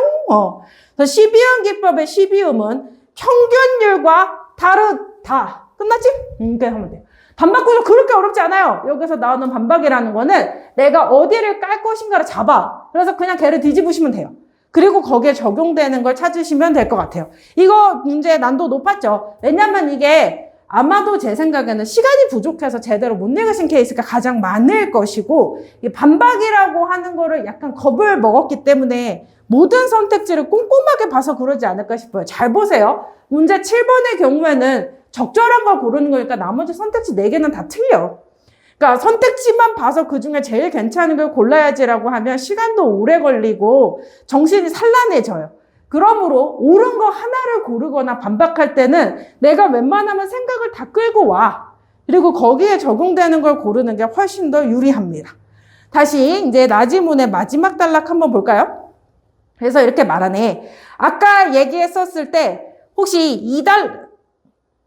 12음 기법의 12음은 평균율과 다르다. 끝났지? 이렇게 하면 돼요. 반박 구조 그렇게 어렵지 않아요. 여기서 나오는 반박이라는 거는 내가 어디를 깔 것인가를 잡아. 그래서 그냥 걔를 뒤집으시면 돼요. 그리고 거기에 적용되는 걸 찾으시면 될 것 같아요. 이거 문제 난도 높았죠. 왜냐면 이게 아마도 제 생각에는 시간이 부족해서 제대로 못 읽으신 케이스가 가장 많을 것이고 이 반박이라고 하는 거를 약간 겁을 먹었기 때문에 모든 선택지를 꼼꼼하게 봐서 그러지 않을까 싶어요. 잘 보세요. 문제 7번의 경우에는 적절한 걸 고르는 거니까 나머지 선택지 4개는 다 틀려. 그러니까 선택지만 봐서 그중에 제일 괜찮은 걸 골라야지라고 하면 시간도 오래 걸리고 정신이 산란해져요. 그러므로 옳은 거 하나를 고르거나 반박할 때는 내가 웬만하면 생각을 다 끌고 와. 그리고 거기에 적용되는 걸 고르는 게 훨씬 더 유리합니다. 다시 이제 나지문의 마지막 단락 한번 볼까요? 그래서 이렇게 말하네. 아까 얘기했었을 때 혹시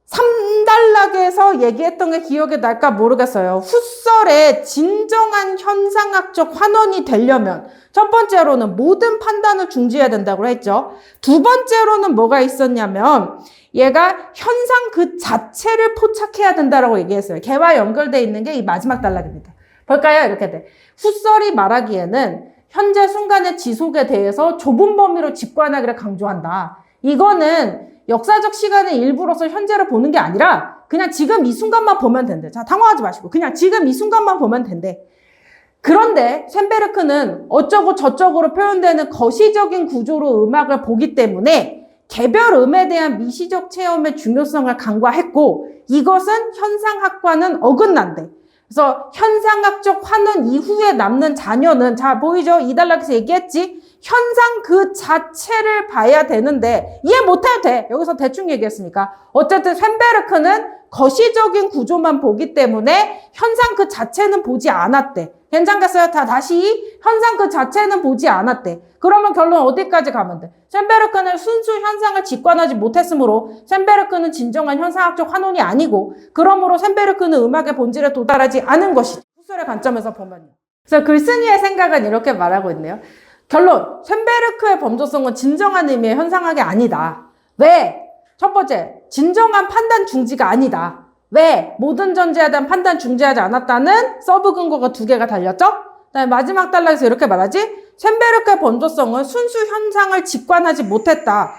3단락에서 얘기했던 게 기억이 날까 모르겠어요. 훗설에 진정한 현상학적 환원이 되려면 첫 번째로는 모든 판단을 중지해야 된다고 했죠. 두 번째로는 뭐가 있었냐면 얘가 현상 그 자체를 포착해야 된다고 얘기했어요. 걔와 연결되어 있는 게 이 마지막 단락입니다. 볼까요? 이렇게 돼. 훗설이 말하기에는 현재 순간의 지속에 대해서 좁은 범위로 직관하기를 강조한다. 이거는 역사적 시간의 일부로서 현재를 보는 게 아니라 그냥 지금 이 순간만 보면 된대. 자, 당황하지 마시고 그냥 지금 이 순간만 보면 된대. 그런데 쇤베르크는 어쩌고 저쩌고로 표현되는 거시적인 구조로 음악을 보기 때문에 개별 음에 대한 미시적 체험의 중요성을 간과했고 이것은 현상학과는 어긋난대. 그래서 현상학적 환원 이후에 남는 자녀는 자 보이죠? 이 단락에서 얘기했지? 현상 그 자체를 봐야 되는데 이해 못해도 돼. 여기서 대충 얘기했으니까. 어쨌든 쇤베르크는 거시적인 구조만 보기 때문에 현상 그 자체는 보지 않았대. 괜찮겠어요? 다시 현상 그 자체는 보지 않았대. 그러면 결론 어디까지 가면 돼? 쇤베르크는 순수 현상을 직관하지 못했으므로 쇤베르크는 진정한 현상학적 환원이 아니고 그러므로 쇤베르크는 음악의 본질에 도달하지 않은 것이지. 훗설의 관점에서 보면요. 그래서 글쓴이의 생각은 이렇게 말하고 있네요. 결론, 쇤베르크의 범조성은 진정한 의미의 현상학이 아니다. 왜? 첫 번째, 진정한 판단 중지가 아니다. 왜? 모든 전제에 대한 판단 중지하지 않았다는 서브 근거가 2개가 달렸죠? 그다음에 마지막 단락에서 이렇게 말하지? 쇤베르크의 범조성은 순수 현상을 직관하지 못했다.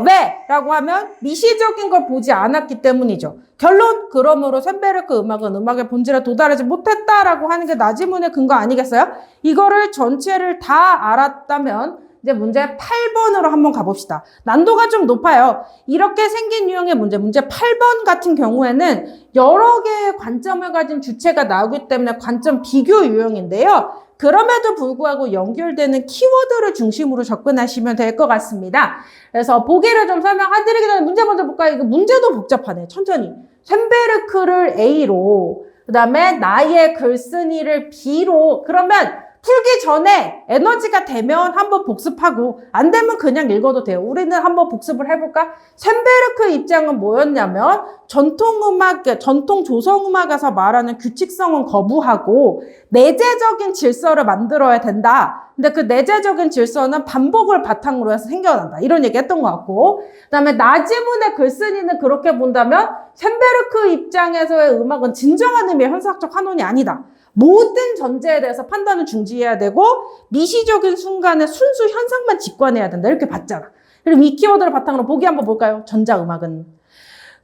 왜? 라고 하면 미시적인 걸 보지 않았기 때문이죠. 결론, 그러므로 쇤베르크 음악은 음악의 본질에 도달하지 못했다라고 하는 게 나지문의 근거 아니겠어요? 이거를 전체를 다 알았다면 이제 문제 8번으로 한번 가봅시다. 난도가 좀 높아요. 이렇게 생긴 유형의 문제 8번 같은 경우에는 여러 개의 관점을 가진 주체가 나오기 때문에 관점 비교 유형인데요. 그럼에도 불구하고 연결되는 키워드를 중심으로 접근하시면 될 것 같습니다. 그래서 보기를 좀 설명해드리기 전에 문제 먼저 볼까요? 이거 문제도 복잡하네. 천천히. 쇤베르크를 A로, 그 다음에 나의 글쓴이를 B로, 그러면 풀기 전에 에너지가 되면 한번 복습하고 안 되면 그냥 읽어도 돼요. 우리는 한번 복습을 해볼까? 쇤베르크 입장은 뭐였냐면 전통 조성음악에서 말하는 규칙성은 거부하고 내재적인 질서를 만들어야 된다. 근데 그 내재적인 질서는 반복을 바탕으로 해서 생겨난다. 이런 얘기 했던 것 같고, 그 다음에 나지문의 글쓴이는 그렇게 본다면 쇤베르크 입장에서의 음악은 진정한 의미의 현상적 환원이 아니다. 모든 전제에 대해서 판단을 중지해야 되고 미시적인 순간에 순수 현상만 직관해야 된다. 이렇게 봤잖아. 그럼 이 키워드를 바탕으로 보기 한번 볼까요? 전자음악은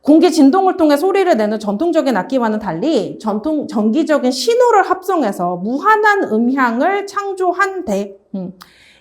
공기 진동을 통해 소리를 내는 전통적인 악기와는 달리 전기적인 신호를 합성해서 무한한 음향을 창조한대.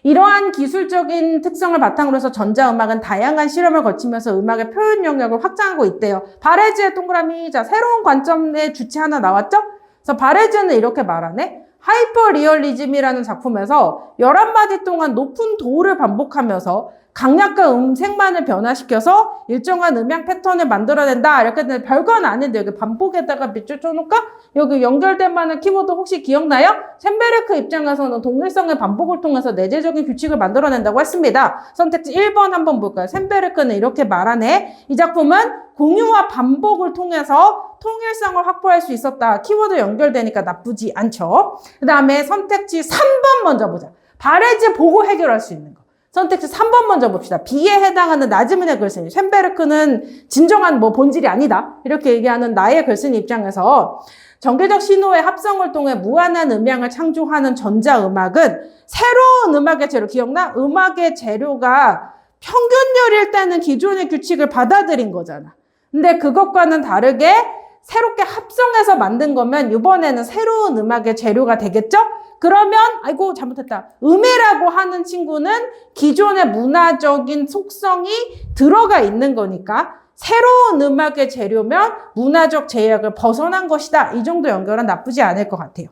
이러한 기술적인 특성을 바탕으로 해서 전자음악은 다양한 실험을 거치면서 음악의 표현 영역을 확장하고 있대요. 바레즈의 동그라미. 자, 새로운 관점의 주체 하나 나왔죠? 그래서 바레즈는 이렇게 말하네. 하이퍼 리얼리즘이라는 작품에서 11마디 동안 높은 도를 반복하면서 강약과 음색만을 변화시켜서 일정한 음향 패턴을 만들어낸다. 이렇게 했는데 별건 아닌데 여기 반복에다가 밑줄 쳐놓을까? 여기 연결될 만한 키워드 혹시 기억나요? 쇤베르크 입장에서는 동일성의 반복을 통해서 내재적인 규칙을 만들어낸다고 했습니다. 선택지 1번 한번 볼까요? 쇤베르크는 이렇게 말하네. 이 작품은 공유와 반복을 통해서 통일성을 확보할 수 있었다. 키워드 연결되니까 나쁘지 않죠. 그 다음에 선택지 3번 먼저 보자. 바레즈 보고 해결할 수 있는 거. 선택지 3번 먼저 봅시다. B에 해당하는 나지문의 글쓴이. 쇤베르크는 진정한 본질이 아니다. 이렇게 얘기하는 나의 글쓴이 입장에서 전개적 신호의 합성을 통해 무한한 음향을 창조하는 전자음악은 새로운 음악의 재료. 기억나? 음악의 재료가 평균열일 때는 기존의 규칙을 받아들인 거잖아. 근데 그것과는 다르게 새롭게 합성해서 만든 거면 이번에는 새로운 음악의 재료가 되겠죠? 그러면 아이고 잘못했다. 음이라고 하는 친구는 기존의 문화적인 속성이 들어가 있는 거니까 새로운 음악의 재료면 문화적 제약을 벗어난 것이다. 이 정도 연결은 나쁘지 않을 것 같아요.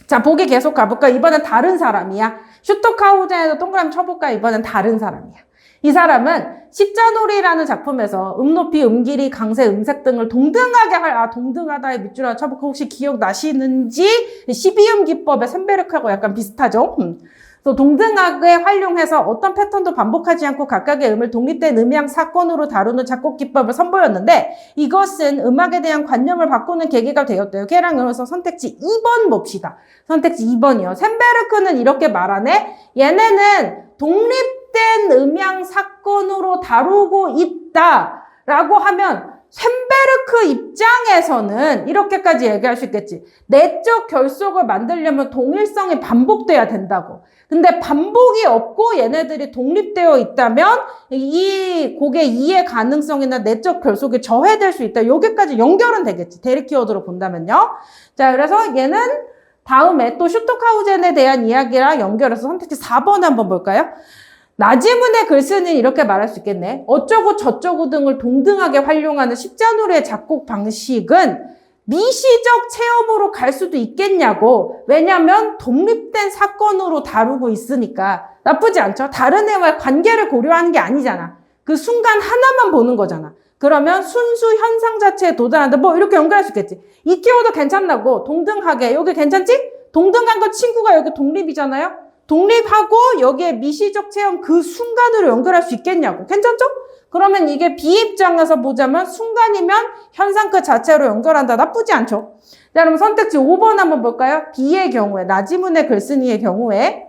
자, 보기 계속 가볼까? 이번엔 다른 사람이야. 슈토카우젠에도 동그라미 쳐볼까? 이번엔 다른 사람이야. 이 사람은 십자놀이라는 작품에서 음높이, 음길이, 강세, 음색 등을 동등하게 동등하다의 밑줄 하나 쳐볼까? 혹시 기억나시는지? 12음 기법의 쇤베르크하고 약간 비슷하죠? 또 동등하게 활용해서 어떤 패턴도 반복하지 않고 각각의 음을 독립된 음향 사건으로 다루는 작곡 기법을 선보였는데 이것은 음악에 대한 관념을 바꾸는 계기가 되었대요. 걔랑으로서 선택지 2번 봅시다. 선택지 2번이요. 쇤베르크는 이렇게 말하네. 얘네는 독립된 음향 사건으로 다루고 있다라고 하면 쇤베르크 입장에서는 이렇게까지 얘기할 수 있겠지. 내적 결속을 만들려면 동일성이 반복돼야 된다고. 근데 반복이 없고 얘네들이 독립되어 있다면 이 곡의 이해 가능성이나 내적 결속이 저해될 수 있다. 여기까지 연결은 되겠지. 대리 키워드로 본다면요. 자, 그래서 얘는 다음에 또 슈토카우젠에 대한 이야기랑 연결해서 선택지 4번 한번 볼까요? 나지문의 글쓰는 이렇게 말할 수 있겠네. 어쩌고 저쩌고 등을 동등하게 활용하는 십자놀이의 작곡 방식은 미시적 체험으로 갈 수도 있겠냐고. 왜냐면 독립된 사건으로 다루고 있으니까. 나쁘지 않죠? 다른 애와의 관계를 고려하는 게 아니잖아. 그 순간 하나만 보는 거잖아. 그러면 순수 현상 자체에 도달한다. 이렇게 연결할 수 있겠지. 이 키워드 괜찮다고. 동등하게. 여기 괜찮지? 동등한 거 친구가 여기 독립이잖아요. 독립하고 여기에 미시적 체험 그 순간으로 연결할 수 있겠냐고. 괜찮죠? 그러면 이게 B 입장에서 보자면 순간이면 현상 그 자체로 연결한다. 나쁘지 않죠? 자, 그럼 선택지 5번 한번 볼까요? B의 경우에, 나지문의 글쓴이의 경우에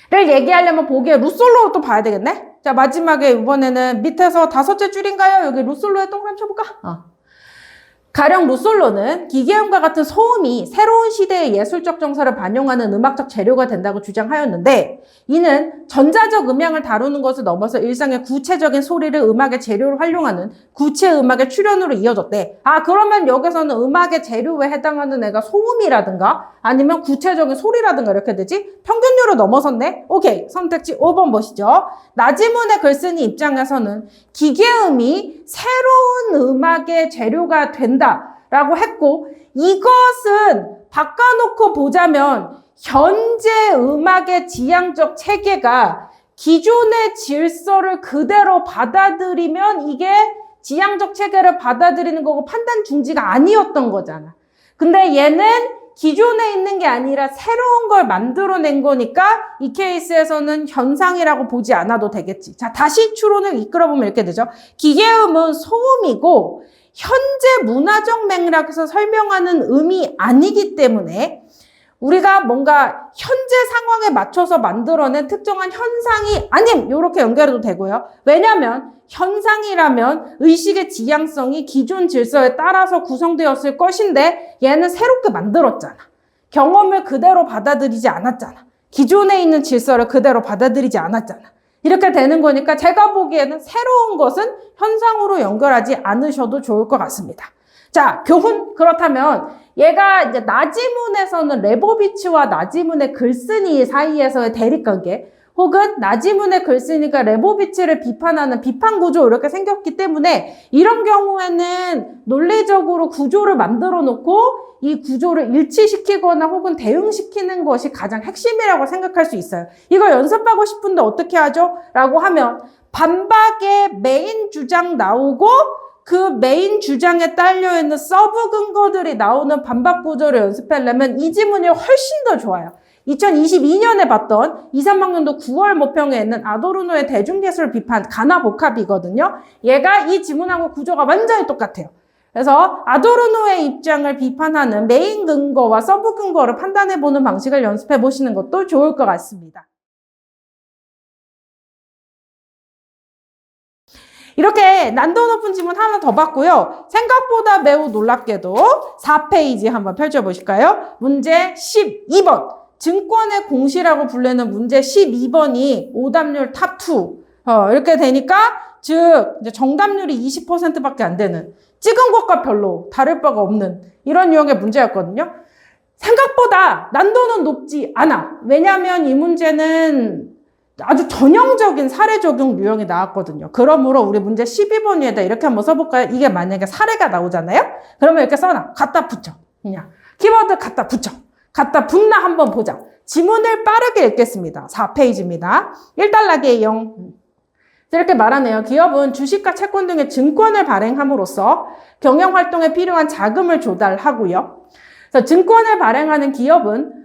를 얘기하려면 보기에 루솔로로 또 봐야 되겠네? 자, 마지막에 이번에는 밑에서 5째 줄인가요? 여기 루솔로에 동그라미 쳐볼까? 가령 루솔로는 기계음과 같은 소음이 새로운 시대의 예술적 정서를 반영하는 음악적 재료가 된다고 주장하였는데 이는 전자적 음향을 다루는 것을 넘어서 일상의 구체적인 소리를 음악의 재료로 활용하는 구체 음악의 출현으로 이어졌대. 그러면 여기서는 음악의 재료에 해당하는 애가 소음이라든가 아니면 구체적인 소리라든가 이렇게 되지? 평균율을 넘어섰네? 오케이. 선택지 5번 보시죠. 나지문의 글쓴이 입장에서는 기계음이 새로운 음악의 재료가 된다라고 했고 이것은 바꿔놓고 보자면 현재 음악의 지향적 체계가 기존의 질서를 그대로 받아들이면 이게 지향적 체계를 받아들이는 거고 판단 중지가 아니었던 거잖아. 근데 얘는 기존에 있는 게 아니라 새로운 걸 만들어낸 거니까 이 케이스에서는 현상이라고 보지 않아도 되겠지. 자, 다시 추론을 이끌어보면 이렇게 되죠. 기계음은 소음이고 현재 문화적 맥락에서 설명하는 음이 아니기 때문에 우리가 뭔가 현재 상황에 맞춰서 만들어낸 특정한 현상이 아님 이렇게 연결해도 되고요. 왜냐하면 현상이라면 의식의 지향성이 기존 질서에 따라서 구성되었을 것인데 얘는 새롭게 만들었잖아. 경험을 그대로 받아들이지 않았잖아. 기존에 있는 질서를 그대로 받아들이지 않았잖아. 이렇게 되는 거니까 제가 보기에는 새로운 것은 현상으로 연결하지 않으셔도 좋을 것 같습니다. 자, 교훈. 그렇다면 얘가 이제 나지문에서는 레보비치와 나지문의 글쓴이 사이에서의 대립관계 혹은 나지문의 글쓴이가 레보비치를 비판하는 비판 구조 이렇게 생겼기 때문에 이런 경우에는 논리적으로 구조를 만들어 놓고 이 구조를 일치시키거나 혹은 대응시키는 것이 가장 핵심이라고 생각할 수 있어요. 이걸 연습하고 싶은데 어떻게 하죠? 라고 하면 반박의 메인 주장 나오고 그 메인 주장에 딸려있는 서브 근거들이 나오는 반박 구조를 연습하려면 이 지문이 훨씬 더 좋아요. 2022년에 봤던 2, 3학년도 9월 모평에 있는 아도르노의 대중예술 비판 가나복합이거든요. 얘가 이 지문하고 구조가 완전히 똑같아요. 그래서 아도르노의 입장을 비판하는 메인 근거와 서브 근거를 판단해보는 방식을 연습해보시는 것도 좋을 것 같습니다. 이렇게 난도 높은 지문 하나 더 봤고요. 생각보다 매우 놀랍게도 4페이지 한번 펼쳐보실까요? 문제 12번. 증권의 공시라고 불리는 문제 12번이 오답률 탑2. 이렇게 되니까 즉 이제 정답률이 20%밖에 안 되는 찍은 것과 별로 다를 바가 없는 이런 유형의 문제였거든요. 생각보다 난도는 높지 않아. 왜냐하면 이 문제는 아주 전형적인 사례 적용 유형이 나왔거든요. 그러므로 우리 문제 12번 위에다 이렇게 한번 써볼까요? 이게 만약에 사례가 나오잖아요? 그러면 이렇게 써놔. 갖다 붙여. 그냥 키워드 갖다 붙여. 갖다 붙나 한번 보자. 지문을 빠르게 읽겠습니다. 4페이지입니다. 1달러기의 0. 이렇게 말하네요. 기업은 주식과 채권 등의 증권을 발행함으로써 경영활동에 필요한 자금을 조달하고요. 그래서 증권을 발행하는 기업은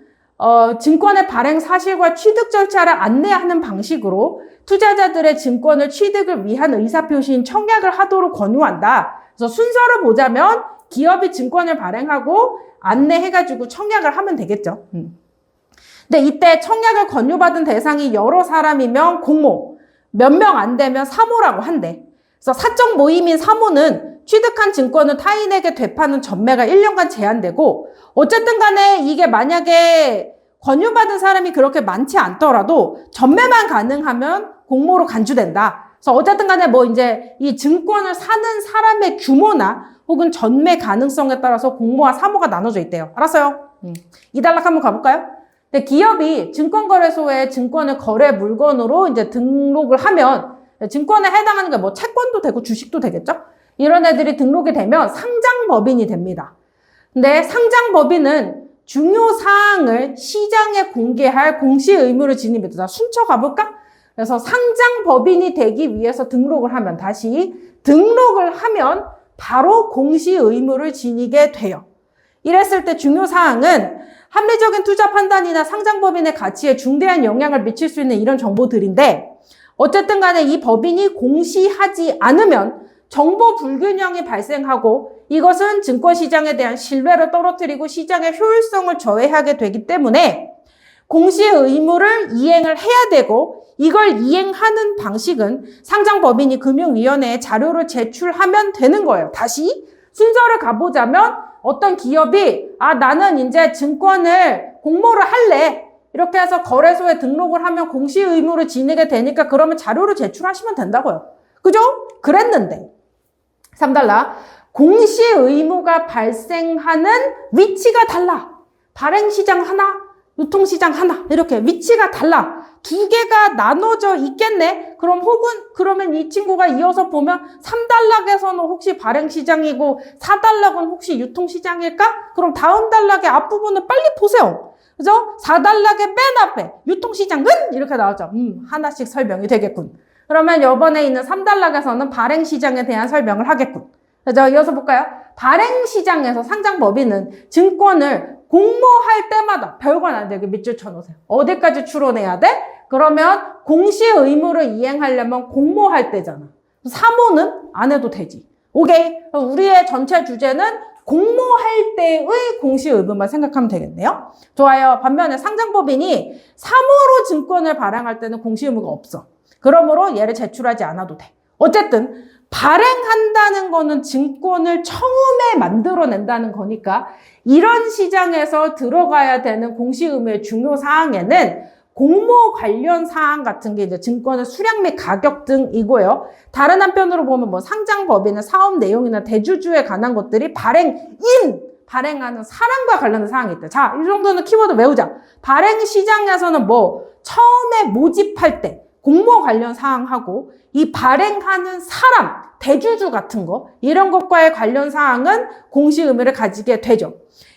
증권의 발행 사실과 취득 절차를 안내하는 방식으로 투자자들의 증권을 취득을 위한 의사표시인 청약을 하도록 권유한다. 그래서 순서를 보자면 기업이 증권을 발행하고 안내해가지고 청약을 하면 되겠죠. 근데 이때 청약을 권유받은 대상이 여러 사람이면 공모, 몇 명 안 되면 사모라고 한대. 그래서 사적 모임인 사모는 취득한 증권을 타인에게 되파는 전매가 1년간 제한되고 어쨌든 간에 이게 만약에 권유받은 사람이 그렇게 많지 않더라도 전매만 가능하면 공모로 간주된다. 그래서 어쨌든 간에 뭐 이제 이 증권을 사는 사람의 규모나 혹은 전매 가능성에 따라서 공모와 사모가 나눠져 있대요. 알았어요? 2단락 한번 가볼까요? 근데 기업이 증권거래소에 증권을 거래 물건으로 이제 등록을 하면 증권에 해당하는 게 뭐 채권도 되고 주식도 되겠죠? 이런 애들이 등록이 되면 상장법인이 됩니다. 근데 상장법인은 중요 사항을 시장에 공개할 공시 의무를 지닙니다. 자, 순서 가볼까? 그래서 상장법인이 되기 위해서 등록을 하면 다시 등록을 하면 바로 공시 의무를 지니게 돼요. 이랬을 때 중요 사항은 합리적인 투자 판단이나 상장법인의 가치에 중대한 영향을 미칠 수 있는 이런 정보들인데 어쨌든 간에 이 법인이 공시하지 않으면 정보 불균형이 발생하고 이것은 증권시장에 대한 신뢰를 떨어뜨리고 시장의 효율성을 저해하게 되기 때문에 공시의 의무를 이행을 해야 되고 이걸 이행하는 방식은 상장법인이 금융위원회에 자료를 제출하면 되는 거예요. 다시 순서를 가보자면 어떤 기업이 나는 이제 증권을 공모를 할래. 이렇게 해서 거래소에 등록을 하면 공시 의무를 지니게 되니까 그러면 자료를 제출하시면 된다고요. 그죠? 그랬는데 3달러. 공시 의무가 발생하는 위치가 달라. 발행시장 하나, 유통시장 하나 이렇게 위치가 달라. 두 개가 나눠져 있겠네. 그러면 이 친구가 이어서 보면 3단락에서는 혹시 발행시장이고 4단락은 혹시 유통시장일까? 그럼 다음 단락의 앞부분을 빨리 보세요. 그죠? 4단락의 맨 앞에 유통시장은 이렇게 나오죠. 하나씩 설명이 되겠군. 그러면 이번에 있는 3단락에서는 발행시장에 대한 설명을 하겠군. 자, 이어서 볼까요? 발행시장에서 상장법인은 증권을 공모할 때마다 별건 안 되게 밑줄 쳐놓으세요. 어디까지 추론해야 돼? 그러면 공시 의무를 이행하려면 공모할 때잖아. 사모는 안 해도 되지. 오케이. 우리의 전체 주제는 공모할 때의 공시 의무만 생각하면 되겠네요. 좋아요. 반면에 상장법인이 사모로 증권을 발행할 때는 공시 의무가 없어. 그러므로 얘를 제출하지 않아도 돼. 어쨌든 발행한다는 거는 증권을 처음에 만들어낸다는 거니까 이런 시장에서 들어가야 되는 공시 의무의 중요 사항에는 공모 관련 사항 같은 게 이제 증권의 수량 및 가격 등이고요. 다른 한편으로 보면 뭐 상장법인의 사업 내용이나 대주주에 관한 것들이 발행하는 사람과 관련된 사항이 있다. 자, 이 정도는 키워드 외우자. 발행 시장에서는 뭐 처음에 모집할 때 공모 관련 사항하고 이 발행하는 사람, 대주주 같은 거 이런 것과의 관련 사항은 공시 의무를 가지게 되죠.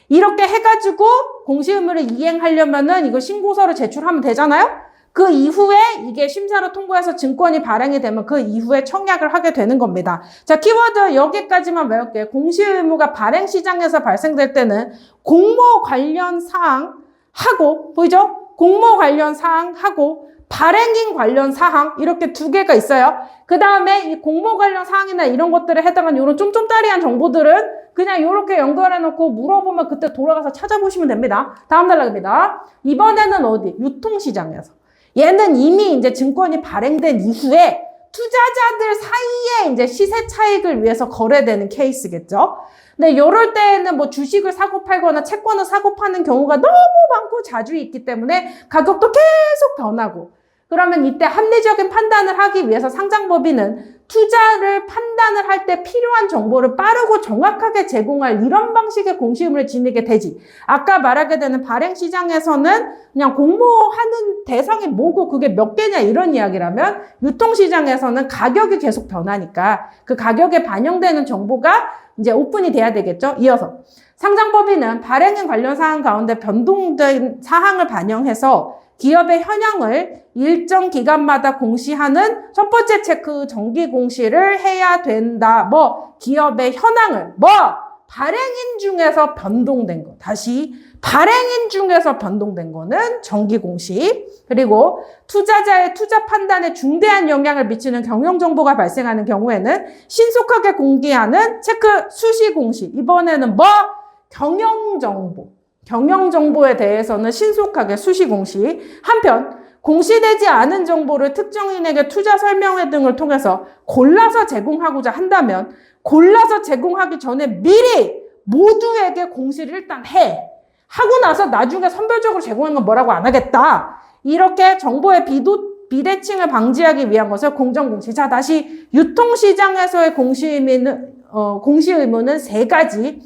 이렇게 해가지고 공시 의무를 이행하려면은 이거 신고서를 제출하면 되잖아요? 그 이후에 이게 심사를 통과해서 증권이 발행이 되면 그 이후에 청약을 하게 되는 겁니다. 자, 키워드 여기까지만 외울게요. 공시 의무가 발행 시장에서 발생될 때는 공모 관련 사항 하고, 보이죠? 공모 관련 사항 하고, 발행인 관련 사항 이렇게 두 개가 있어요. 그 다음에 이 공모 관련 사항이나 이런 것들에 해당하는 이런 쫌쫌따리한 정보들은 그냥 이렇게 연결해놓고 물어보면 그때 돌아가서 찾아보시면 됩니다. 다음 단락입니다. 이번에는 어디? 유통시장에서. 얘는 이미 이제 증권이 발행된 이후에 투자자들 사이에 이제 시세 차익을 위해서 거래되는 케이스겠죠. 근데 이럴 때에는 뭐 주식을 사고 팔거나 채권을 사고 파는 경우가 너무 많고 자주 있기 때문에 가격도 계속 변하고 그러면 이때 합리적인 판단을 하기 위해서 상장법인은 투자를 판단을 할 때 필요한 정보를 빠르고 정확하게 제공할 이런 방식의 공시 의무를 지니게 되지. 아까 말하게 되는 발행 시장에서는 그냥 공모하는 대상이 뭐고 그게 몇 개냐 이런 이야기라면 유통시장에서는 가격이 계속 변하니까 그 가격에 반영되는 정보가 이제 오픈이 돼야 되겠죠. 이어서 상장법인은 발행인 관련 사항 가운데 변동된 사항을 반영해서 기업의 현황을 일정 기간마다 공시하는 첫 번째 체크 정기 공시를 해야 된다. 뭐 기업의 현황을 발행인 중에서 변동된 거. 다시 발행인 중에서 변동된 거는 정기 공시. 그리고 투자자의 투자 판단에 중대한 영향을 미치는 경영 정보가 발생하는 경우에는 신속하게 공개하는 체크 수시 공시. 이번에는 경영 정보. 경영 정보에 대해서는 신속하게 수시 공시. 한편 공시되지 않은 정보를 특정인에게 투자 설명회 등을 통해서 골라서 제공하고자 한다면 골라서 제공하기 전에 미리 모두에게 공시를 일단 하고 나서 나중에 선별적으로 제공하는 건 뭐라고 안 하겠다. 이렇게 정보의 비대칭을 방지하기 위한 것을 공정공시. 자, 다시 유통시장에서의 공시 의무는 세 가지.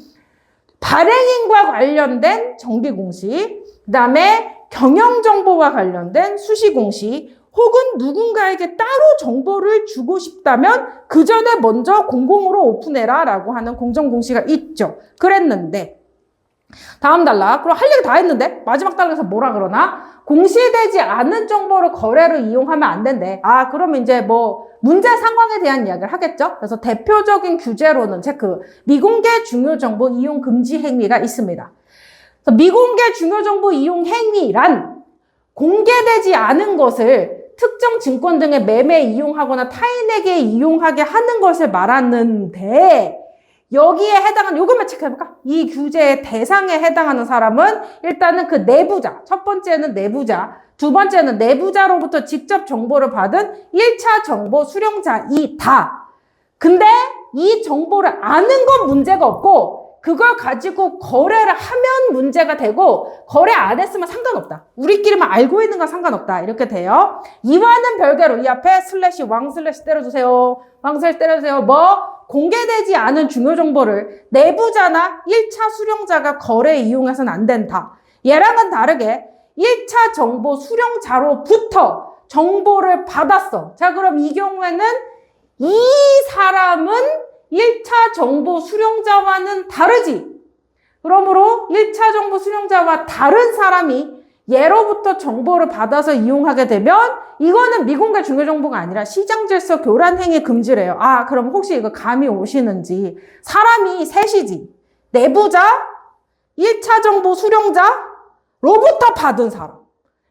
발행인과 관련된 정기공시, 그 다음에 경영정보와 관련된 수시공시, 혹은 누군가에게 따로 정보를 주고 싶다면 그 전에 먼저 공공으로 오픈해라 라고 하는 공정공시가 있죠. 그랬는데 다음 단락. 그럼 할 얘기 다 했는데 마지막 단락에서 뭐라 그러나? 공시되지 않은 정보를 거래로 이용하면 안 된대. 그러면 이제 뭐 문제 상황에 대한 이야기를 하겠죠. 그래서 대표적인 규제로는 체크. 미공개 중요정보 이용 금지 행위가 있습니다. 그래서 미공개 중요정보 이용 행위란 공개되지 않은 것을 특정 증권 등의 매매에 이용하거나 타인에게 이용하게 하는 것을 말하는데 여기에 해당하는 요것만 체크해볼까? 이 규제의 대상에 해당하는 사람은 일단은 그 내부자, 첫 번째는 내부자, 두 번째는 내부자로부터 직접 정보를 받은 1차 정보 수령자이다. 근데 이 정보를 아는 건 문제가 없고 그걸 가지고 거래를 하면 문제가 되고 거래 안 했으면 상관없다. 우리끼리만 알고 있는 건 상관없다. 이렇게 돼요. 이와는 별개로 이 앞에 /왕/ 때려주세요. 왕/ 때려주세요. 공개되지 않은 중요 정보를 내부자나 1차 수령자가 거래에 이용해서는 안 된다. 얘랑은 다르게 1차 정보 수령자로부터 정보를 받았어. 자, 그럼 이 경우에는 이 사람은 1차 정보 수령자와는 다르지. 그러므로 1차 정보 수령자와 다른 사람이 예로부터 정보를 받아서 이용하게 되면 이거는 미공개 중요 정보가 아니라 시장 질서 교란 행위 금지래요. 아, 그럼 혹시 이거 감이 오시는지. 사람이 셋이지. 내부자, 1차 정보 수령자로부터 받은 사람.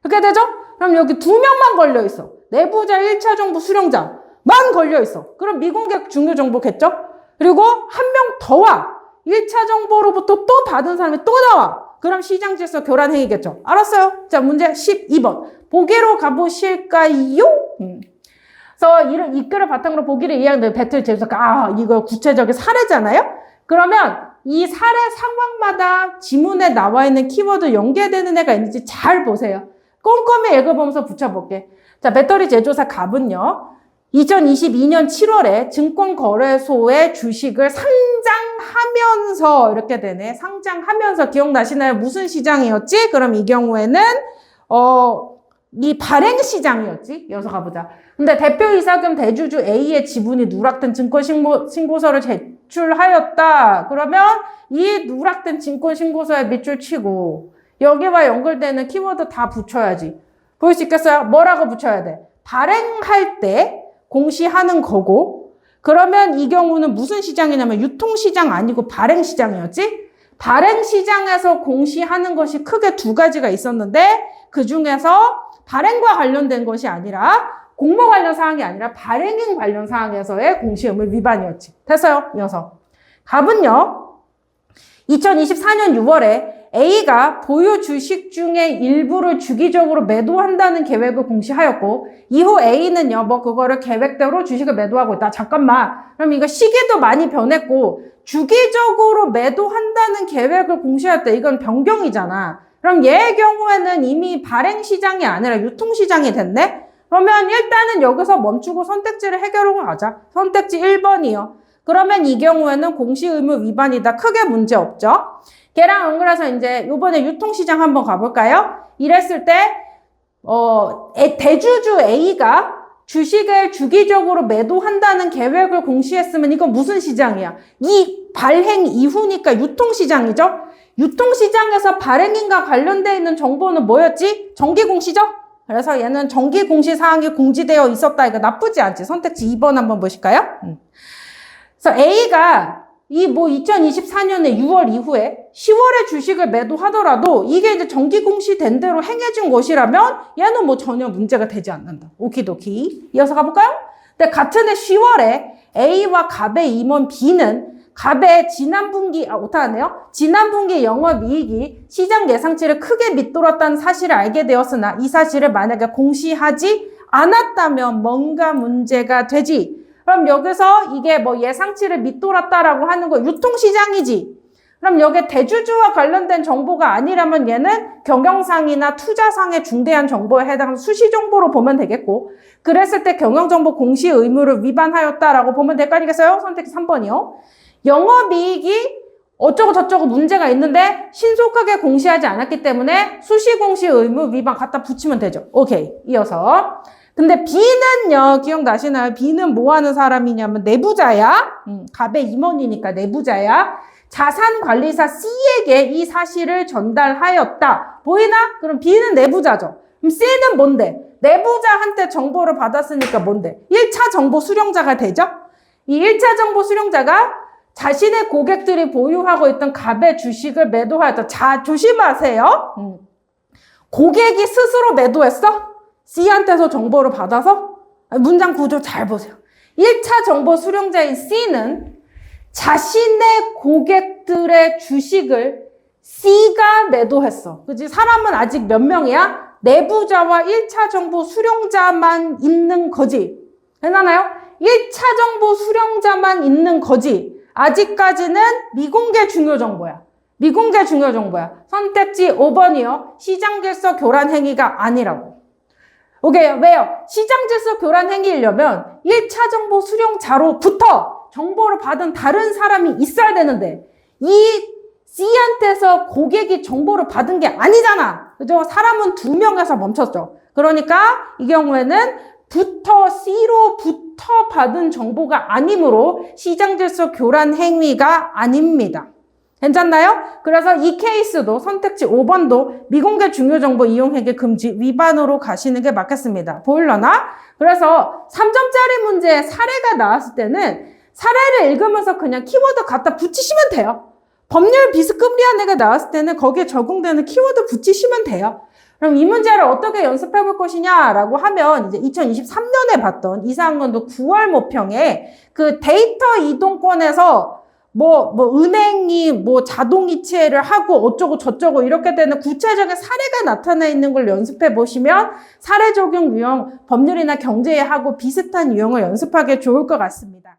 이렇게 되죠? 그럼 여기 2명만 걸려 있어. 내부자, 1차 정보 수령자만 걸려 있어. 그럼 미공개 중요 정보겠죠? 그리고 한 명 더 와. 1차 정보로부터 또 받은 사람이 또 나와. 그럼 시장 질서 교란 행위겠죠. 알았어요? 자, 문제 12번. 보기로 가보실까요? 그래서 이 글을 바탕으로 보기를 이해하는 배틀 제조사가, 아, 이거 구체적인 사례잖아요? 그러면 이 사례 상황마다 지문에 나와 있는 키워드 연계되는 애가 있는지 잘 보세요. 꼼꼼히 읽어보면서 붙여볼게. 자, 배터리 제조사 갑은요, 2022년 7월에 증권거래소에 주식을 상장하면서 이렇게 되네. 상장하면서 기억나시나요? 무슨 시장이었지? 그럼 이 경우에는 이 발행시장이었지? 이어서 가보자. 근데 대표이사 겸 대주주 A의 지분이 누락된 증권신고서를 제출하였다. 그러면 이 누락된 증권신고서에 밑줄 치고 여기와 연결되는 키워드 다 붙여야지. 보일 수 있겠어요? 뭐라고 붙여야 돼? 발행할 때 공시하는 거고, 그러면 이 경우는 무슨 시장이냐면 유통시장 아니고 발행시장이었지? 발행시장에서 공시하는 것이 크게 두 가지가 있었는데 그 중에서 발행과 관련된 것이 아니라 공모 관련 사항이 아니라 발행인 관련 사항에서의 공시 의무 위반이었지. 됐어요? 이어서 갑은요, 2024년 6월에 A가 보유 주식 중에 일부를 주기적으로 매도한다는 계획을 공시하였고, 이후 A는요, 그거를 계획대로 주식을 매도하고 있다. 잠깐만. 그럼 이거 시기도 많이 변했고, 주기적으로 매도한다는 계획을 공시했다. 이건 변경이잖아. 그럼 얘의 경우에는 이미 발행시장이 아니라 유통시장이 됐네? 그러면 일단은 여기서 멈추고 선택지를 해결하고 가자. 선택지 1번이요. 그러면 이 경우에는 공시 의무 위반이다. 크게 문제 없죠? 걔랑 연결해서 이제 요번에 유통시장 한번 가볼까요? 이랬을 때, 대주주 A가 주식을 주기적으로 매도한다는 계획을 공시했으면 이건 무슨 시장이야? 이 발행 이후니까 유통시장이죠? 유통시장에서 발행인과 관련되어 있는 정보는 뭐였지? 정기공시죠? 그래서 얘는 정기공시 사항이 공지되어 있었다. 이거 나쁘지 않지? 선택지 2번 한번 보실까요? 그래서 A가 2024년에 6월 이후에 10월에 주식을 매도하더라도 이게 이제 정기공시된 대로 행해진 것이라면 얘는 전혀 문제가 되지 않는다. 오키도키. 이어서 가볼까요? 근데 같은 해 10월에 A와 갑의 임원 B는 갑의 지난 분기 영업이익이 시장 예상치를 크게 밑돌았다는 사실을 알게 되었으나 이 사실을 만약에 공시하지 않았다면 뭔가 문제가 되지. 그럼 여기서 이게 예상치를 밑돌았다라고 하는 거 유통시장이지. 그럼 여기 대주주와 관련된 정보가 아니라면 얘는 경영상이나 투자상의 중대한 정보에 해당하는 수시정보로 보면 되겠고, 그랬을 때 경영정보 공시 의무를 위반하였다라고 보면 될 거 아니겠어요? 선택지 3번이요. 영업이익이 어쩌고 저쩌고 문제가 있는데 신속하게 공시하지 않았기 때문에 수시공시 의무 위반 갖다 붙이면 되죠. 오케이. 이어서. 근데 B는요, 기억나시나요? B는 뭐 하는 사람이냐면 내부자야. 갑의 임원이니까 내부자야. 자산관리사 C에게 이 사실을 전달하였다. 보이나? 그럼 B는 내부자죠. 그럼 C는 뭔데? 내부자한테 정보를 받았으니까 뭔데? 1차 정보 수령자가 되죠? 이 1차 정보 수령자가 자신의 고객들이 보유하고 있던 갑의 주식을 매도하였다. 자, 조심하세요. 고객이 스스로 매도했어? C한테서 정보를 받아서? 문장 구조 잘 보세요. 1차 정보 수령자인 C는 자신의 고객들의 주식을 C가 매도했어. 그치? 사람은 아직 몇 명이야? 내부자와 1차 정보 수령자만 있는 거지. 괜찮아요? 1차 정보 수령자만 있는 거지. 아직까지는 미공개 중요 정보야. 미공개 중요 정보야. 선택지 5번이요. 시장 질서 교란 행위가 아니라고. 오케이. 왜요? 시장 질서 교란 행위이려면 1차 정보 수령자로부터 정보를 받은 다른 사람이 있어야 되는데 이 C한테서 고객이 정보를 받은 게 아니잖아. 그죠? 사람은 2명에서 멈췄죠. 그러니까 이 경우에는 C로부터 받은 정보가 아니므로 시장 질서 교란 행위가 아닙니다. 괜찮나요? 그래서 이 케이스도 선택지 5번도 미공개 중요정보 이용회계 금지 위반으로 가시는 게 맞겠습니다. 보일러나? 그래서 3점짜리 문제에 사례가 나왔을 때는 사례를 읽으면서 그냥 키워드 갖다 붙이시면 돼요. 법률 비스금리안액이 나왔을 때는 거기에 적용되는 키워드 붙이시면 돼요. 그럼 이 문제를 어떻게 연습해 볼 것이냐라고 하면 이제 2023년에 봤던 이상건도 9월 모평에 그 데이터 이동권에서 은행이 자동이체를 하고 어쩌고 저쩌고 이렇게 되는 구체적인 사례가 나타나 있는 걸 연습해 보시면 사례 적용 유형, 법률이나 경제하고 비슷한 유형을 연습하기 좋을 것 같습니다.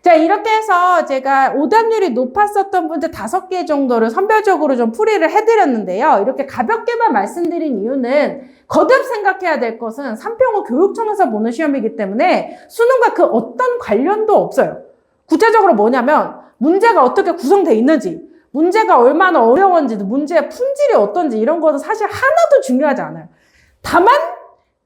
자, 이렇게 해서 제가 오답률이 높았었던 문제 5개 정도를 선별적으로 좀 풀이를 해드렸는데요. 이렇게 가볍게만 말씀드린 이유는 거듭 생각해야 될 것은 삼평호 교육청에서 보는 시험이기 때문에 수능과 그 어떤 관련도 없어요. 구체적으로 뭐냐면 문제가 어떻게 구성되어 있는지, 문제가 얼마나 어려운지, 문제의 품질이 어떤지 이런 거는 사실 하나도 중요하지 않아요. 다만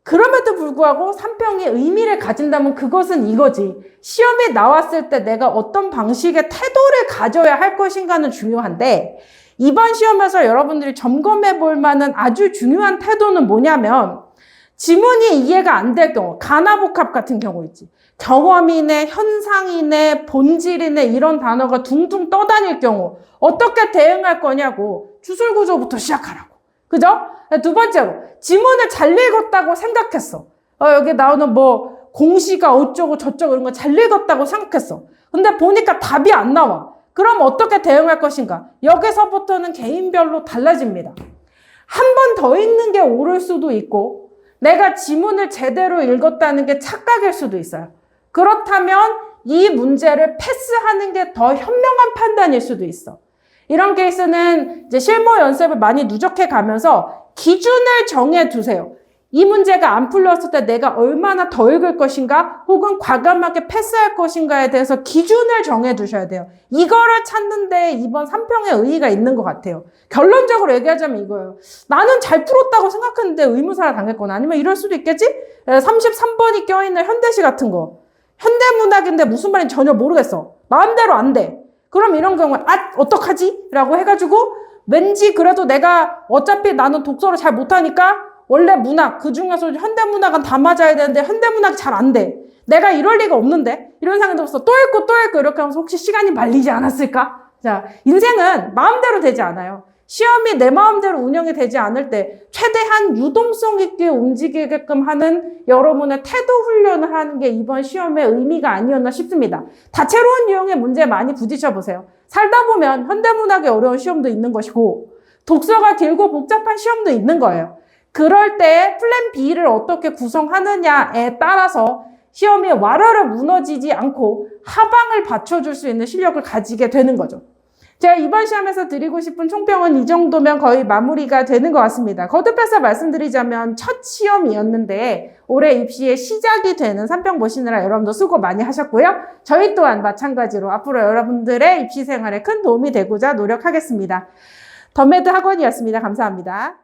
그럼에도 불구하고 삼평이 의미를 가진다면 그것은 이거지. 시험에 나왔을 때 내가 어떤 방식의 태도를 가져야 할 것인가는 중요한데 이번 시험에서 여러분들이 점검해 볼 만한 아주 중요한 태도는 뭐냐면 지문이 이해가 안 될 경우, 가나복합 같은 경우 있지. 경험이네, 현상이네, 본질이네 이런 단어가 둥둥 떠다닐 경우 어떻게 대응할 거냐고 주술구조부터 시작하라고. 그죠? 두 번째로 지문을 잘 읽었다고 생각했어. 여기 나오는 공시가 어쩌고 저쩌고 이런 거 잘 읽었다고 생각했어. 근데 보니까 답이 안 나와. 그럼 어떻게 대응할 것인가? 여기서부터는 개인별로 달라집니다. 한 번 더 읽는 게 옳을 수도 있고 내가 지문을 제대로 읽었다는 게 착각일 수도 있어요. 그렇다면 이 문제를 패스하는 게 더 현명한 판단일 수도 있어. 이런 케이스는 이제 실무 연습을 많이 누적해 가면서 기준을 정해 두세요. 이 문제가 안 풀렸을 때 내가 얼마나 더 읽을 것인가 혹은 과감하게 패스할 것인가에 대해서 기준을 정해 두셔야 돼요. 이거를 찾는 데 이번 삼평의 의의가 있는 것 같아요. 결론적으로 얘기하자면 이거예요. 나는 잘 풀었다고 생각했는데 의무사를 당했거나 아니면 이럴 수도 있겠지? 33번이 껴있는 현대시 같은 거. 현대문학인데 무슨 말인지 전혀 모르겠어. 마음대로 안 돼. 그럼 이런 경우에 어떡하지? 라고 해가지고 왠지 그래도 내가 어차피 나는 독서를 잘 못하니까 원래 문학, 그중에서 현대문학은 다 맞아야 되는데 현대문학이 잘 안 돼. 내가 이럴 리가 없는데? 이런 생각이 들었어. 또 읽고 이렇게 하면서 혹시 시간이 말리지 않았을까? 자, 인생은 마음대로 되지 않아요. 시험이 내 마음대로 운영이 되지 않을 때 최대한 유동성 있게 움직이게끔 하는 여러분의 태도 훈련을 하는 게 이번 시험의 의미가 아니었나 싶습니다. 다채로운 유형의 문제에 많이 부딪혀보세요. 살다 보면 현대문학의 어려운 시험도 있는 것이고 독서가 길고 복잡한 시험도 있는 거예요. 그럴 때 플랜 B를 어떻게 구성하느냐에 따라서 시험이 와르르 무너지지 않고 하방을 받쳐줄 수 있는 실력을 가지게 되는 거죠. 제가 이번 시험에서 드리고 싶은 총평은 이 정도면 거의 마무리가 되는 것 같습니다. 거듭해서 말씀드리자면 첫 시험이었는데 올해 입시의 시작이 되는 삼평 보시느라 여러분도 수고 많이 하셨고요. 저희 또한 마찬가지로 앞으로 여러분들의 입시 생활에 큰 도움이 되고자 노력하겠습니다. 더메드 학원이었습니다. 감사합니다.